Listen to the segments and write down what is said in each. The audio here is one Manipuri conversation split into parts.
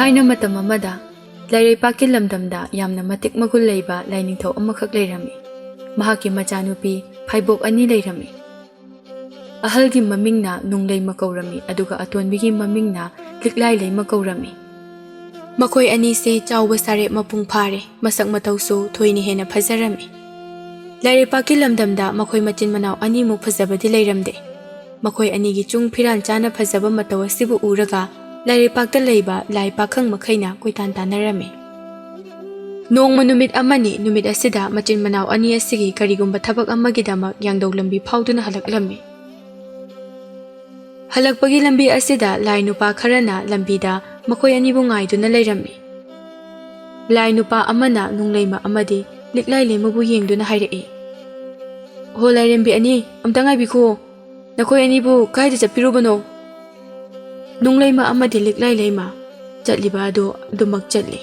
ꯊꯥꯏꯅ ꯃꯇꯝ ꯑꯃꯗ ꯂꯩꯔꯩꯄꯥꯛꯀꯤ ꯂꯝꯗꯝꯗ ꯌꯥꯝꯅ ꯃꯇꯤꯛ ꯃꯒꯨꯟ ꯂꯩꯕ ꯂꯥꯏꯅꯤꯡꯊꯧ ꯑꯃꯈꯛ ꯂꯩꯔꯝꯃꯤ꯫ ꯃꯍꯥꯛꯀꯤ ꯃꯆꯥꯅꯨꯄꯤ ꯐꯥꯏꯕꯣꯛ ꯑꯅꯤ ꯂꯩꯔꯝꯃꯤ꯫ ꯑꯍꯜꯒꯤ ꯃꯃꯤꯡꯅ ꯅꯨꯡꯂꯩꯃ ꯀꯧꯔꯝꯃꯤ ꯑꯗꯨꯒ ꯑꯇꯣꯟꯕꯤꯒꯤ ꯃꯃꯤꯡꯅ ꯂꯤꯛꯂꯥꯏꯂꯩꯃ ꯀꯧꯔꯝꯃꯤ꯫ ꯃꯈꯣꯏ ꯑꯅꯤꯁꯤ ꯆꯥꯎꯕ ꯁꯥꯔꯦꯞ ꯃꯄꯨꯡ ꯐꯥꯔꯦ, ꯃꯁꯛ ꯃꯇꯧꯁꯨ ꯊꯣꯏꯅ ꯍꯦꯟꯅ ꯐꯖꯔꯝꯃꯤ꯫ ꯂꯩꯔꯩꯄꯥꯛꯀꯤ ꯂꯝꯗꯝꯗ ꯃꯈꯣꯏ ꯃꯆꯤꯟ ꯃꯅꯥꯎ ꯑꯅꯤꯃꯨꯛ ꯐꯖꯕꯗꯤ ꯂꯩꯔꯝꯗꯦ꯫ ꯃꯈꯣꯏ ꯑꯅꯤꯒꯤ ꯆꯨꯡ ꯐꯤꯔꯥꯟ ꯆꯥꯅ ꯐꯖꯕ ꯃꯇꯧ ꯑꯁꯤꯕꯨ ꯎꯔꯒ ꯂꯩꯔꯩꯄꯥꯛꯇ ꯂꯩꯕ ꯂꯥꯏ ꯄꯥꯈꯪ ꯃꯈꯩꯅ ꯀꯣꯏꯇꯥꯟ ꯇꯥꯟꯅꯔꯝꯃꯤ꯫ ꯅꯣꯡꯃ ꯅꯨꯃꯤꯠ ꯑꯃꯅꯤ, ꯅꯨꯃꯤꯠ ꯑꯁꯤꯗ ꯃꯆꯤꯟ ꯃꯅꯥꯎ ꯑꯅꯤ ꯑꯁꯤꯒꯤ ꯀꯔꯤꯒꯨꯝꯕ ꯊꯕꯛ ꯑꯃꯒꯤꯗꯃꯛ ꯌꯥꯡꯗꯧ ꯂꯝꯕꯤ ꯐꯥꯎꯗꯨꯅ ꯍꯜꯂꯛꯂꯝꯃꯤ꯫ ꯍꯜꯂꯛꯄꯒꯤ ꯂꯝꯕꯤ ꯑꯁꯤꯗ ꯂꯥꯏ ꯅꯨꯄꯥ ꯈꯔꯅ ꯂꯝꯕꯤꯗ ꯃꯈꯣꯏ ꯑꯅꯤꯕꯨ ꯉꯥꯏꯗꯨꯅ ꯂꯩꯔꯝꯃꯤ꯫ ꯂꯥꯏ ꯅꯨꯄꯥ ꯑꯃꯅ ꯅꯨꯡꯂꯩꯃ ꯑꯃꯗꯤ ꯂꯤꯛꯂꯥꯏꯂꯩꯃꯕꯨ ꯌꯦꯡꯗꯨꯅ ꯍꯥꯏꯔꯛꯏ, "ꯍꯣ ꯂꯥꯏꯔꯦꯝꯕꯤ ꯑꯅꯤ, ꯑꯝꯇ ꯉꯥꯏꯕꯤꯈꯣ, ꯅꯈꯣꯏ ꯑꯅꯤꯕꯨ ꯀꯥꯏꯗ ꯆꯠꯄꯤꯔꯨꯕꯅꯣ?" ꯅꯨꯡꯂꯩꯃ ꯑꯃꯗꯤ ꯂꯤꯛꯂꯥꯏꯂꯩꯃ ꯆꯠꯂꯤꯕ ꯑꯗꯨ ꯑꯗꯨꯃꯛ ꯆꯠꯂꯤ꯫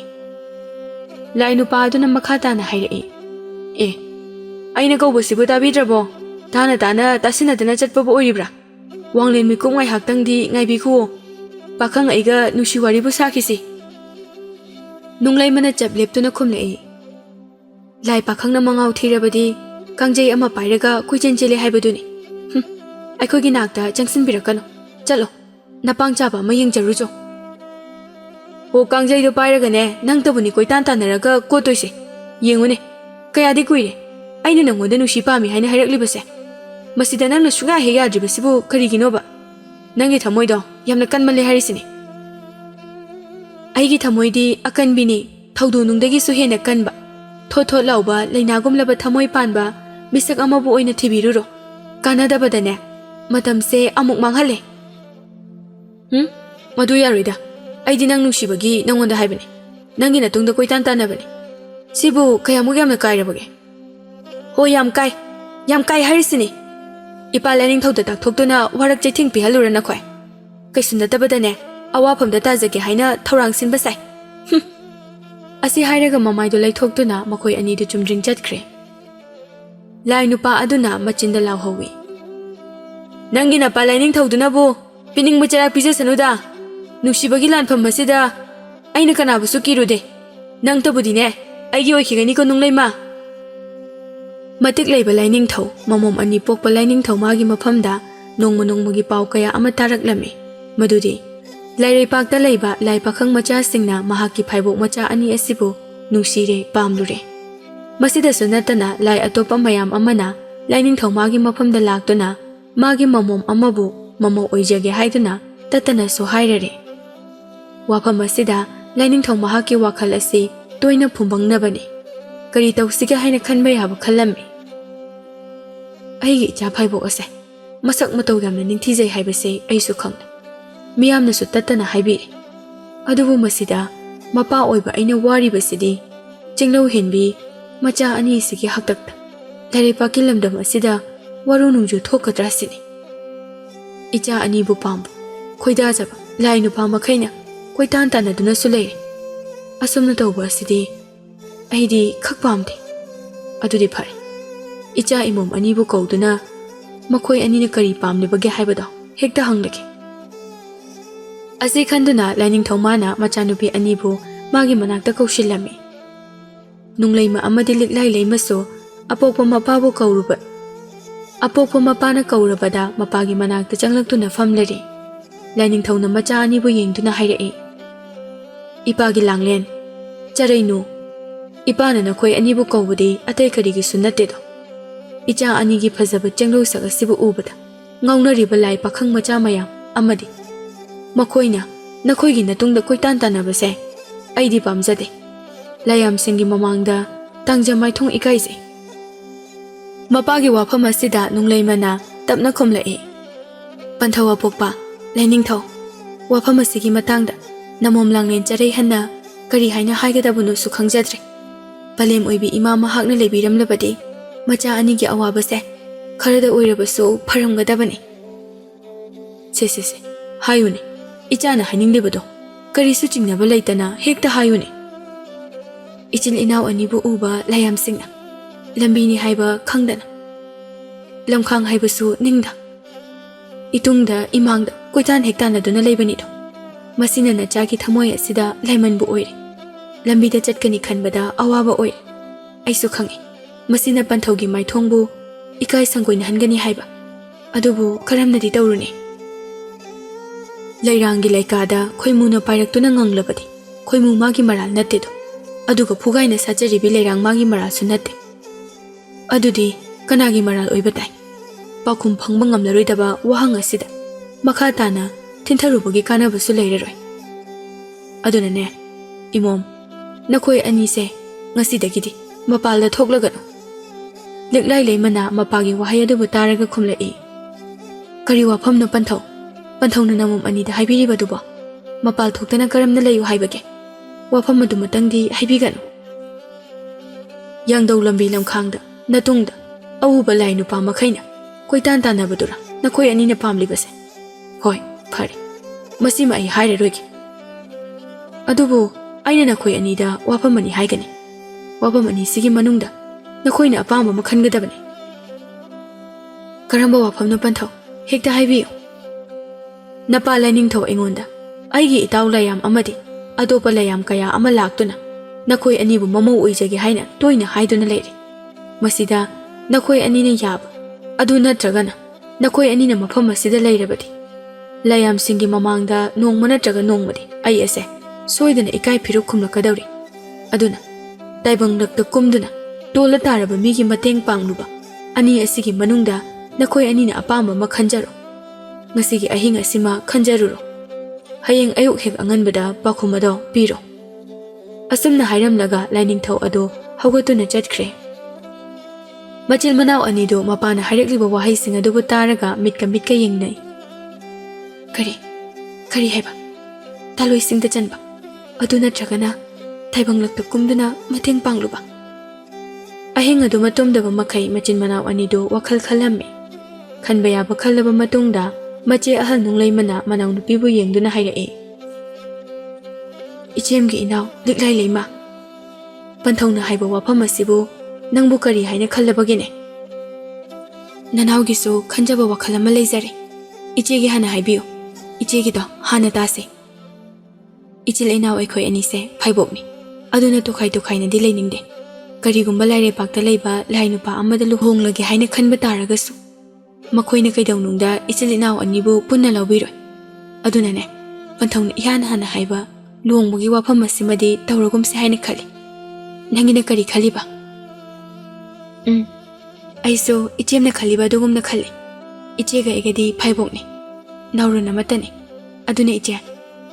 ꯂꯥꯏ ꯅꯨꯄꯥ ꯑꯗꯨꯅ ꯃꯈꯥ ꯇꯥꯅ ꯍꯥꯏꯔꯛꯏ, "ꯑꯦ, ꯑꯩꯅ ꯀꯧꯕꯁꯤꯕꯨ ꯇꯥꯕꯤꯗ꯭ꯔꯕꯣ? ꯇꯥꯅ ꯇꯥꯅ ꯇꯥꯁꯤꯟꯅꯗꯅ ꯆꯠꯄꯕꯨ ꯑꯣꯏꯔꯤꯕ꯭ꯔꯥ? ꯋꯥꯡꯂꯦꯟ ꯃꯤꯀꯨꯞ ꯉꯥꯏꯍꯥꯛꯇꯪꯗꯤ ꯉꯥꯏꯕꯤꯈꯨꯑꯣ, ꯄꯥꯈꯪ ꯑꯩꯒ ꯅꯨꯡꯁꯤ ꯋꯥꯔꯤꯕꯨ ꯁꯥꯈꯤꯁꯤ." ꯅꯨꯡꯂꯩꯃꯅ ꯆꯞ ꯂꯦꯞꯇꯨꯅ ꯈꯨꯝꯂꯛꯏ, "ꯂꯥꯏ ꯄꯥꯈꯪꯅ ꯃꯉꯥꯎ ꯊꯤꯔꯕꯗꯤ ꯀꯥꯡꯖꯩ ꯑꯃ ꯄꯥꯏꯔꯒ ꯀꯣꯏꯆꯦꯟ ꯆꯦꯜꯂꯦ ꯍꯥꯏꯕꯗꯨꯅꯤ꯫ ꯑꯩꯈꯣꯏꯒꯤ ꯅꯥꯛꯇ ꯆꯪꯁꯤꯟꯕꯤꯔꯛꯀꯅꯨ, ꯆꯠꯂꯣ, ꯅꯄꯥꯡ ꯆꯥꯕ ꯑꯃ ꯌꯦꯡꯖꯔꯨꯆꯣ." "ꯍꯣ ꯀꯥꯡꯖꯩꯗꯣ ꯄꯥꯏꯔꯒꯅꯦ ꯅꯪꯇꯕꯨꯅꯤ ꯀꯣꯏꯇꯥꯟ ꯇꯥꯟꯅꯔꯒ ꯀꯣꯠꯇꯣꯏꯁꯦ꯫ ꯌꯦꯡꯉꯨꯅꯦ, ꯀꯌꯥꯗꯤ ꯀꯨꯏꯔꯦ ꯑꯩꯅ ꯅꯪꯉꯣꯟꯗ ꯅꯨꯡꯁꯤ ꯄꯥꯝꯃꯤ ꯍꯥꯏꯅ ꯍꯥꯏꯔꯛꯂꯤꯕꯁꯦ꯫ ꯃꯁꯤꯗ ꯅꯪꯅ ꯁꯨꯡꯌꯥ ꯍꯦꯛ ꯌꯥꯗ꯭ꯔꯤꯕꯁꯤꯕꯨ ꯀꯔꯤꯒꯤꯅꯣꯕ? ꯅꯪꯒꯤ ꯊꯃꯣꯏꯗꯣ ꯌꯥꯝꯅ ꯀꯟꯃꯜꯂꯦ ꯍꯥꯏꯔꯤꯁꯤꯅꯤ." "ꯑꯩꯒꯤ ꯊꯃꯣꯏꯗꯤ ꯑꯀꯟꯕꯤꯅꯤ, ꯊꯧꯗꯣꯛꯅꯨꯡꯗꯒꯤꯁꯨ ꯍꯦꯟꯅ ꯀꯟꯕ, ꯊꯣꯠ ꯊꯣꯠ ꯂꯥꯎꯕ ꯂꯩꯅꯥꯒꯨꯝꯂꯕ ꯊꯃꯣꯏ ꯄꯥꯟꯕ ꯃꯤꯁꯛ ꯑꯃꯕꯨ ꯑꯣꯏꯅ ꯊꯤꯕꯤꯔꯨꯔꯣ꯫ ꯀꯥꯟꯅꯗꯕꯗꯅꯦ ꯃꯇꯝꯁꯦ ꯑꯃꯨꯛ ꯃꯥꯡꯍꯜꯂꯦ." "ꯃꯗꯨ ꯌꯥꯔꯣꯏꯗ, ꯑꯩꯗꯤ ꯅꯪ ꯅꯨꯡꯁꯤꯕꯒꯤ ꯅꯪꯉꯣꯟꯗ ꯍꯥꯏꯕꯅꯤ, ꯅꯪꯒꯤ ꯅꯇꯨꯡꯗ ꯀꯣꯏꯇꯥꯟ ꯇꯥꯟꯅꯕꯅꯤ꯫ ꯁꯤꯕꯨ ꯀꯌꯥꯃꯨꯛ ꯌꯥꯝꯅ ꯀꯥꯏꯔꯕꯒꯦ?" "ꯍꯣ ꯌꯥꯝ ꯀꯥꯏ ꯍꯥꯏꯔꯤꯁꯤꯅꯤ꯫ ꯏꯄꯥ ꯂꯥꯏꯅꯤꯡꯊꯧꯗ ꯇꯥꯛꯊꯣꯛꯇꯨꯅ ꯋꯥꯔꯛ ꯆꯩꯊꯤꯡ ꯄꯤꯍꯜꯂꯨꯔ ꯅꯈꯣꯏ? ꯀꯩꯁꯨ ꯅꯠꯇꯕꯗꯅꯦ ꯑꯋꯥꯐꯝꯗ ꯇꯥꯖꯒꯦ ꯍꯥꯏꯅ ꯊꯧꯔꯥꯡ ꯁꯤꯟꯕ ꯁꯥꯏ." ꯑꯁꯤ ꯍꯥꯏꯔꯒ ꯃꯃꯥꯏꯗꯨ ꯂꯩꯊꯣꯛꯇꯨꯅ ꯃꯈꯣꯏ ꯑꯅꯤꯗꯨ ꯆꯨꯝꯗ꯭ꯔꯤꯡ ꯆꯠꯈ꯭ꯔꯦ꯫ ꯂꯥꯏ ꯅꯨꯄꯥ ꯑꯗꯨꯅ ꯃꯆꯤꯟꯗ ꯂꯥꯎꯍꯧꯏ, "ꯅꯪꯒꯤ ꯅꯄꯥ ꯂꯥꯏꯅꯤꯡꯊꯧꯗꯨꯅꯕꯨ ꯄꯤꯅꯤꯡꯕ ꯆꯩꯔꯥꯛ ꯄꯤꯖꯁꯅꯨꯗ꯫ ꯅꯨꯡꯁꯤꯕꯒꯤ ꯂꯥꯟꯐꯝ ꯑꯁꯤꯗ ꯑꯩꯅ ꯀꯅꯥꯕꯨꯁꯨ ꯀꯤꯔꯨꯗꯦ꯫ ꯅꯪꯇꯕꯨꯗꯤꯅꯦ ꯑꯩꯒꯤ ꯑꯣꯏꯈꯤꯒꯅꯤꯀꯣ ꯅꯨꯡꯂꯩꯃ." ꯃꯇꯤꯛ ꯂꯩꯕ ꯂꯥꯏꯅꯤꯡꯊꯧ, ꯃꯃꯣꯝ ꯑꯅꯤ ꯄꯣꯛꯄ ꯂꯥꯏꯅꯤꯡꯊꯧ ꯃꯥꯒꯤ ꯃꯐꯝꯗ ꯅꯣꯡꯃ ꯅꯣꯡꯃꯒꯤ ꯄꯥꯎ ꯀꯌꯥ ꯑꯃ ꯇꯥꯔꯛꯂꯝꯃꯤ꯫ ꯃꯗꯨꯗꯤ ꯂꯩꯔꯩꯄꯥꯛꯇ ꯂꯩꯕ ꯂꯥꯏ ꯄꯥꯈꯪ ꯃꯆꯥꯁꯤꯡꯅ ꯃꯍꯥꯛꯀꯤ ꯐꯥꯏꯕꯣꯛ ꯃꯆꯥ ꯑꯅꯤ ꯑꯁꯤꯕꯨ ꯅꯨꯡꯁꯤꯔꯦ, ꯄꯥꯝꯂꯨꯔꯦ꯫ ꯃꯁꯤꯗꯁꯨ ꯅꯠꯇꯅ ꯂꯥꯏ ꯑꯇꯣꯞꯄ ꯃꯌꯥꯝ ꯑꯃꯅ ꯂꯥꯏꯅꯤꯡꯊꯧ ꯃꯥꯒꯤ ꯃꯐꯝꯗ ꯂꯥꯛꯇꯨꯅ ꯃꯥꯒꯤ ꯃꯃꯣꯝ ꯑꯃꯕꯨ ꯃꯃꯧ ꯑꯣꯏꯖꯒꯦ ꯍꯥꯏꯗꯨꯅ ꯇꯠꯇꯅꯁꯨ ꯍꯥꯏꯔꯔꯦ꯫ ꯋꯥꯐꯝ ꯑꯁꯤꯗ ꯂꯥꯏꯅꯤꯡꯊꯧ ꯃꯍꯥꯛꯀꯤ ꯋꯥꯈꯜ ꯑꯁꯤ ꯇꯣꯏꯅ ꯐꯨꯝꯕꯪꯅꯕꯅꯤ꯫ ꯀꯔꯤ ꯇꯧꯁꯤꯒꯦ ꯍꯥꯏꯅ ꯈꯟꯕ ꯌꯥꯕ ꯈꯜꯂꯝꯃꯤ꯫ ꯑꯩꯒꯤ ꯏꯆꯥ ꯐꯥꯏꯕꯣꯛ ꯑꯁꯦ ꯃꯁꯛ ꯃꯇꯧ ꯌꯥꯝꯅ ꯅꯤꯡꯊꯤꯖꯩ ꯍꯥꯏꯕꯁꯦ ꯑꯩꯁꯨ ꯈꯪꯂꯦ, ꯃꯤꯌꯥꯝꯅꯁꯨ ꯇꯠꯇꯅ ꯍꯥꯏꯕꯤꯔꯤ꯫ ꯑꯗꯨꯕꯨ ꯃꯁꯤꯗ ꯃꯄꯥ ꯑꯣꯏꯕ ꯑꯩꯅ ꯋꯥꯔꯤꯕꯁꯤꯗꯤ ꯆꯤꯡꯂꯧ ꯍꯦꯟꯕꯤ ꯃꯆꯥ ꯑꯅꯤꯁꯤꯒꯤ ꯍꯥꯛꯇꯛꯇ ꯂꯩꯔꯩꯄꯥꯛꯀꯤ ꯂꯝꯗꯝ ꯑꯁꯤꯗ ꯋꯥꯔꯨ ꯅꯨꯡꯖꯨ ꯊꯣꯛꯀꯗ꯭ꯔꯥ ꯁꯤꯅꯤ꯫ ꯏꯆꯥ ꯑꯅꯤꯕꯨ ꯄꯥꯝꯕ, ꯈꯣꯏꯗꯥꯖꯕ ꯂꯥꯏ ꯅꯨꯄꯥ ꯃꯈꯩꯅ ꯀꯣꯏꯇꯥꯟ ꯇꯥꯟꯅꯗꯨꯅꯁꯨ ꯂꯩꯔꯦ꯫ ꯑꯁꯨꯝꯅ ꯇꯧꯕ ꯑꯁꯤꯗꯤ ꯑꯩꯗꯤ ꯈꯛ ꯄꯥꯝꯗꯦ꯫ ꯑꯗꯨꯗꯤ ꯐꯔꯦ, ꯏꯆꯥ ꯏꯃꯣꯝ ꯑꯅꯤꯕꯨ ꯀꯧꯗꯨꯅ ꯃꯈꯣꯏ ꯑꯅꯤꯅ ꯀꯔꯤ ꯄꯥꯝꯂꯤꯕꯒꯦ ꯍꯥꯏꯕꯗꯣ ꯍꯦꯛꯇ ꯍꯪꯂꯒꯦ꯫ ꯑꯁꯤ ꯈꯟꯗꯨꯅ ꯂꯥꯏꯅꯤꯡꯊꯧ ꯃꯥꯅ ꯃꯆꯥꯅꯨꯄꯤ ꯑꯅꯤꯕꯨ ꯃꯥꯒꯤ ꯃꯅꯥꯛꯇ ꯀꯧꯁꯤꯜꯂꯝꯃꯤ꯫ ꯅꯨꯡꯂꯩꯃ ꯑꯃꯗꯤ ꯂꯤꯛꯂꯥꯏꯂꯩꯃꯁꯨ ꯑꯄꯣꯛꯄ ꯃꯄꯥꯅ ꯀꯧꯔꯕꯗ ꯃꯄꯥꯒꯤ ꯃꯅꯥꯛꯇ ꯆꯪꯂꯛꯇꯨꯅ ꯐꯝꯂꯔꯤ꯫ ꯂꯥꯏꯅꯤꯡꯊꯧꯅ ꯃꯆꯥ ꯑꯅꯤꯕꯨ ꯌꯦꯡꯗꯨꯅ ꯍꯥꯏꯔꯛꯏ, "ꯏꯄꯥꯒꯤ ꯂꯥꯡꯂꯦꯟ, ꯆꯔꯩꯅꯨ, ꯏꯄꯥꯅ ꯅꯈꯣꯏ ꯑꯅꯤꯕꯨ ꯀꯧꯕꯗꯤ ꯑꯇꯩ ꯀꯔꯤꯒꯤꯁꯨ ꯅꯠꯇꯦꯗꯣ, ꯏꯆꯥ ꯑꯅꯤꯒꯤ ꯐꯖꯕ ꯆꯦꯡꯂꯧꯁꯛ ꯑꯁꯤꯕꯨ ꯎꯕꯗ ꯉꯥꯎꯅꯔꯤꯕ ꯂꯥꯏ ꯄꯥꯈꯪ ꯃꯆꯥ ꯃꯌꯥꯝ ꯑꯃꯗꯤ ꯃꯈꯣꯏꯅ ꯅꯈꯣꯏꯒꯤ ꯅꯇꯨꯡꯗ ꯀꯣꯏꯇꯥꯟ ꯇꯥꯟꯅꯕꯁꯦ ꯑꯩꯗꯤ ꯄꯥꯝꯖꯗꯦ꯫ ꯂꯥꯏꯌꯥꯝꯁꯤꯡꯒꯤ ꯃꯃꯥꯡꯗ ꯇꯥꯡꯖ ꯃꯥꯏꯊꯣꯡ ꯏꯀꯥꯏꯖꯩ." ꯃꯄꯥꯒꯤ ꯋꯥꯐꯝ ꯑꯁꯤꯗ ꯅꯨꯡꯂꯩꯃꯅ ꯇꯞꯅ ꯈꯨꯝꯂꯛꯏ, "ꯄꯟꯊꯧ ꯑꯄꯣꯛꯄ ꯂꯥꯏꯅꯤꯡꯊꯧ, ꯋꯥꯐꯝ ꯑꯁꯤꯒꯤ ꯃꯇꯥꯡꯗ ꯅꯃꯣꯝ ꯂꯥꯡꯂꯦꯟ ꯆꯔꯩꯍꯟꯅ ꯀꯔꯤ ꯍꯥꯏꯅ ꯍꯥꯏꯒꯗꯕꯅꯣꯁꯨ ꯈꯪꯖꯗ꯭ꯔꯦ꯫ ꯄꯂꯦꯝ ꯑꯣꯏꯕꯤ ꯏꯃꯥ ꯃꯍꯥꯛꯅ ꯂꯩꯕꯤꯔꯝꯂꯕꯗꯤ ꯃꯆꯥ ꯑꯅꯤꯒꯤ ꯑꯋꯥꯕꯁꯦ ꯈꯔꯗ ꯑꯣꯏꯔꯕꯁꯨ ꯐꯔꯝꯒꯗꯕꯅꯤ." "ꯁꯦ ꯍꯥꯏꯌꯨꯅꯦ, ꯏꯆꯥꯅ ꯍꯥꯏꯅꯤꯡꯂꯤꯕꯗꯣ ꯀꯔꯤꯁꯨ ꯆꯤꯡꯅꯕ ꯂꯩꯇꯅ ꯍꯦꯛꯇ ꯍꯥꯏꯌꯨꯅꯦ." "ꯏꯆꯤꯜ ꯏꯅꯥꯎ ꯑꯅꯤꯕꯨ ꯎꯕ ꯂꯥꯏꯌꯥꯝꯁꯤꯡꯅ ꯂꯝꯕꯤꯅꯤ ꯍꯥꯏꯕ ꯈꯪꯗꯅ, ꯂꯝꯈꯥꯡ ꯍꯥꯏꯕꯁꯨ ꯅꯤꯡꯗ, ꯏꯇꯨꯡꯗ ꯏꯃꯥꯡꯗ ꯀꯣꯏꯇꯥꯟ ꯍꯦꯛ ꯇꯥꯟꯅꯗꯨꯅ ꯂꯩꯕꯅꯤꯗꯣ꯫ Masina nachagi thamoy asida laimanbu oire. Lambida chatkani khanbada awaba oire. Aisu khangi. Masina panthaugi maithongbu ikai sangoina hangani haiba. Adubu karamnadi tawruni. Lairangi laikada khoimuna pairaktuna nganglabadi. Khoimu magi maral nattedo. Aduga phugaina sajaribi lairang magi maral su natte. Adudi kanagi maral oibatai. Pakhum phangba ngamlaroidaba wahang asida. Makha tana tintharubagi kanabasu lairaroi. Adunane imom nakhoi anise ngasidagidi mapalda thoklagano. Liklai leimana mapagi wahai adubu taraga khumlai. Kari wafamna panthau na namum anida haibiribaduba. Mapal thoktana karamna layu haibage. Wafam adu matangdi haibigano. Yangdau lambi lamkhangda natungda awuba lai nupa makhaina koitan tanabadura nakhoi anina pamlibase. Hoi phare masima ai hairaroigi. Adubu aina nakhoi anida wafamani haigani. Wafamani sigi manungda nakhoina apamba makhangadabane. Karamba wafamna panthau hekta haibiyo. Napa lainingthau aingonda aigi itaw layam amadi adopa layam kaya ama laktuna nakhoi anibu mamau oijage haina toina haiduna leire. Masida nakhoi anina yab adu natragana nakhoi anina mafam asida leirabadi layam singi mamangda nongma natraga nongmadi ai ase soidana ikai phiru khumlakadawri. Aduna taibang lakta kumduna tola taraba migi mateng pangluba ani asigi manungda nakhoi anina apamba makhanjaro. Ngasigi ahing asima khanjaruro. Hayeng ayuk hek anganbada pakhumado piro. Asumna hairamlaga lainingthau ado haugatuna chatkhre. Machil manau anido mapana hairakliba wahaisinga adubu taraga mitka yengnai. Kari haiba taloi singda chanba aduna tragana taibang lakta kumduna mateng pangluba. Ahing adu matomdaba makai machil manau anido wakhal khalamme. Khanba yaba khallaba matungda mache ahal nunglai mana manau nupibu yengduna hairae. Ichemgi inaw liklai leima. Panthauna haiba wafam asibu nangbu kari haina khallabagene. Nanawgisu khanjaba wakhal ama leizare. Ichegi hana haibiyo. Ichegi do hana tase. Ichil inaw aikhoi anise phaibokni. Aduna tokhai na dilai ningde. Karigumba laire pakta leiba lainupa amada luhonglage haina khanba taragasu. Makhoina kaidawnungda ichil inaw anibu punna lawbiroi. Adunane panthauna ihan hana haiba luhongbugi wafam asimadi tawragumse haina khali. Nangina kari khaliba? Aiso ichemna khaliba dugumna khali. Ichega egadi phaibokni. Nauruna matani. Aduna iche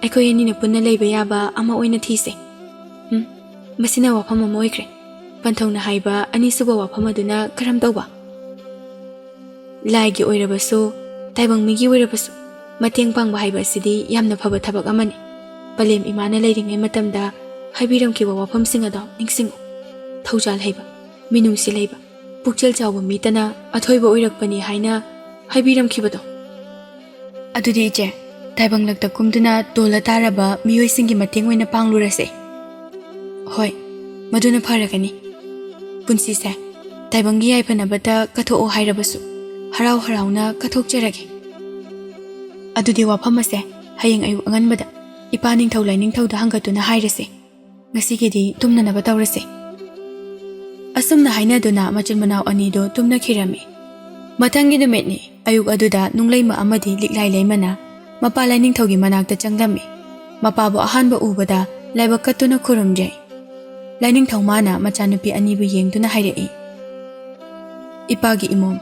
aikhoi anina punna leiba yaba ama oina thise. Masina wafam ama oikre. Panthauna haiba anisuba wafam aduna karam tawba. Laigi oirabasu taibang migi oirabasu mateng pangba haiba asidi yamna phaba thabak amani. Palem imana leiringai matamda haibiramkiba wafamsing ado ningsingu. Thaujal haiba minungsi leiba pukchel chawba mitana athoiba oirakpani haina haibiramkibado. Adudi iche taibang lakta kumduna tola taraba miyoisingi mateng oina panglurase. Hoi maduna pharagani. Punsise taibangi yaifanabata katho hairabasu harau harauna kathokjarage. Adudi wafam ase hayeng ayu anganbada ipa ningthau lainingthauda hangatuna hairase. Ngasigidi tumnanaba tawrase. Asumna hainaduna machil manau anido tumna khirami. Mathangi numitni ayuk aduda nunglaima amadi liklai leimana mapa lainingthaugi manakta changlami. Mapabu ahanba ubada laibak katuna khurumjai. Lainingthau mana machanupi anibu yengduna hairei. Ipagi imom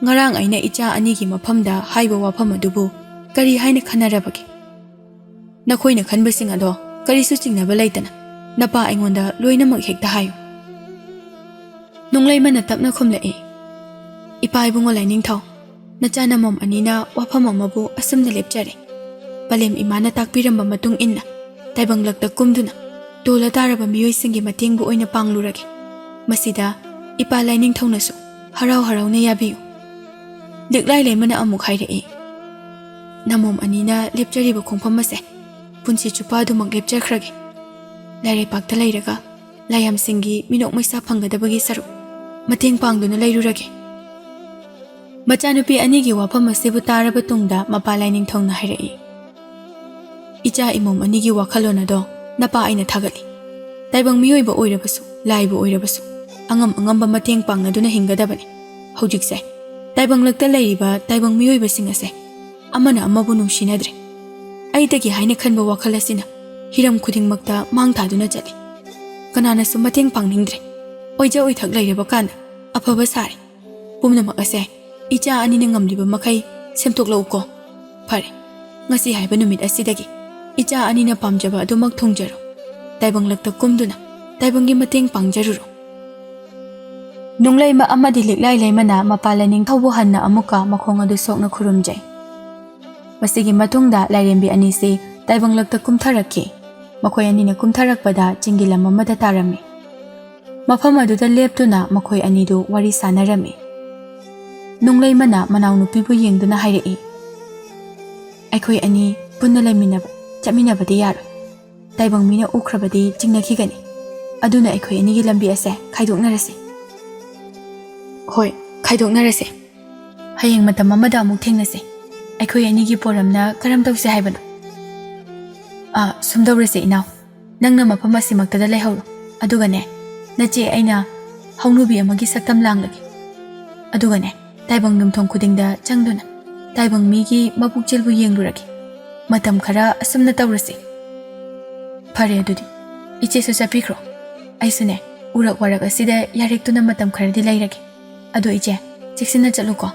ngarang aina icha anigi mafamda haiba wafam adubu kari haina khanarabagi. Nakhoina khanbasing ado karisu chingnaba leitana napa aingonda loinamak hekta hayo. Nunglaimana tapna khumlai. Ipa ibungo lainingthau nachana mom anina wafam amabu asumna lepchare. Palem imana takpiramba matung inna taibang lakta kumduna tola taraba miyoisingi matengbu oina panglurage. Masida ipa lainingthaunasu harau harauna yabiyu. Liklai leimana amuk hairei. Namom anina lepchariba khongpham ase punsi chupa dumak lepchakhrage. Laire pakta leiraga layam singi minok maisa phangadabagi saruk mateng pangduna leirurage. Machanupi anigi wafam asibu taraba tungda mapa lainingthauna hairei. Icha imom anigi wakhalon ado napa aina thagali. Taibang miyoiba oirabasu, laiba oirabasu, angamba mateng pangnaduna hingadabani. Hojikse, taibang lakta lairiba taibang miyoiba singase, amana amabu nungsinadre. Aitagi haina khanba wakhalasina, hiram khudingmakta mangthaduna chali. Kananasu mateng pangningdre. Oija oithak lairaba kana, afaba sari. Pumnamak ase, icha anina ngamliba makai semtoklauko. Phare, ngasi haiba numit asidagi, icha anina pamjaba adumak thongjaro. Taibang lakta kumduna, taibangi mateng pangjaruro. Nunglaima amadi liklai laimana mapalaning thawbu hanna amuka makhong adu sokna khurumjai. Masigi matungda lairembi anisi taibang lakta kumtharakki. Makhoi anina kumtharakpada chingilam amada tarami. Mafam aduda leptuna makhoi anidu wari sanarami. Nunglaimana manaw nupibu yengduna hairei. Aikhoi ani punna laiminaba, chaminabadi yaroi. Taibang mina ukrabadi chingnakigani. Aduna aikhoi anigi lambi ase khaidoknarase. Hoi, khaidoknarase. Hayeng matam amada amuk thengnase. Aikhoi anigi poramna karam tawse haibano. Sumdawrase inaw. Nangna mafam asimaktada laihawro. Adugane, nache aina haunubi amagi saktam langlagi. Adugane, taibang numthong khudingda changduna. Taibang migi mapukjelbu yengluragi. Matam khara asumna tawrase. Phare adudi, iche su chapikro. Aisune, urak warak asida yarektuna matam kharadi lairagi. Ado iche, cheksina chatluko.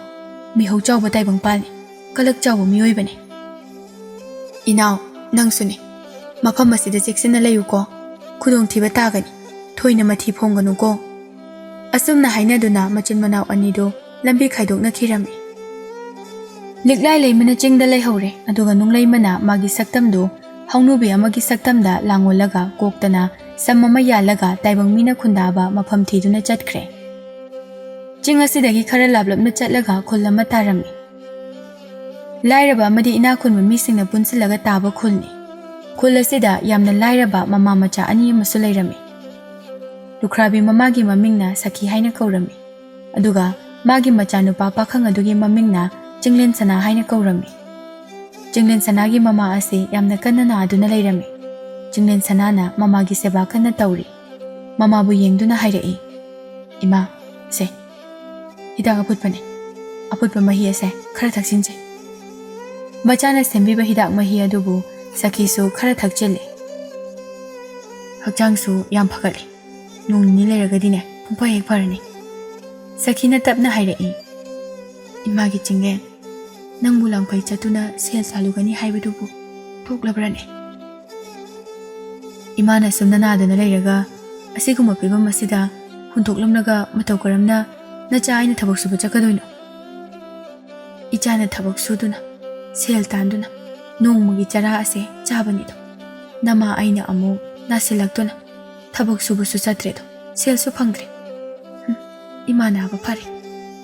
Mihau chawba taibang palni, kalak chawba miyoibane. Inaw, nangsune. Mafam asida cheksina layuko. Khudong thiba tagani, thoina mathi phonganuko. Asumna hainaduna machin manaw anido lambi khaidokna khirami. Liklai laimana chingda laihawre, aduga nunglaimana magi saktamdu haunubi amagi saktamda langolaga koktana samama yalaga taibang mina khundaba mafam thiduna chatkre. Ching asidagi khara lablapna chatlaga khullama tarami. Lairaba amadi ina khunba misingna punsilaga taba khulni. Khul asida yamna lairaba mama macha ani amasu lairami. Lukhrabi mamagi mamingna Sakhi haina kaurami. Aduga magi macha nupa pakhang adugi mamingna Jinglen Sana haina kaurami. Jinglen Sanagi mama ase yamna kanna na aduna lairami. Jinglen Sanana mamagi seba kanna tauri. Mama bu yengduna hairei. Ima, se. Hidak aputpane. Aputpa mahi ase khara thaksinje. Machana sembiba hidak mahi adubu Sakhi su khara thakchele. Hakchang su yam phagali. Nung ni lairagadine pungpa hek pharani. Sakhi na tapna hairei. Imagi Jinglen, nang bulang pai chatuna sel salugani haibadubu thoklabrane. Imana sumna nadana lairaga asiguma pibam asida huntoklamnaga matau karamna nacha aina thabak suba chakadoino. Ichana thabak suduna sel tanduna nongmagi chara ase chabanido. Nama aina amu nasilaktuna thabak suba su chatredo sel su phangdre. Imana aba phare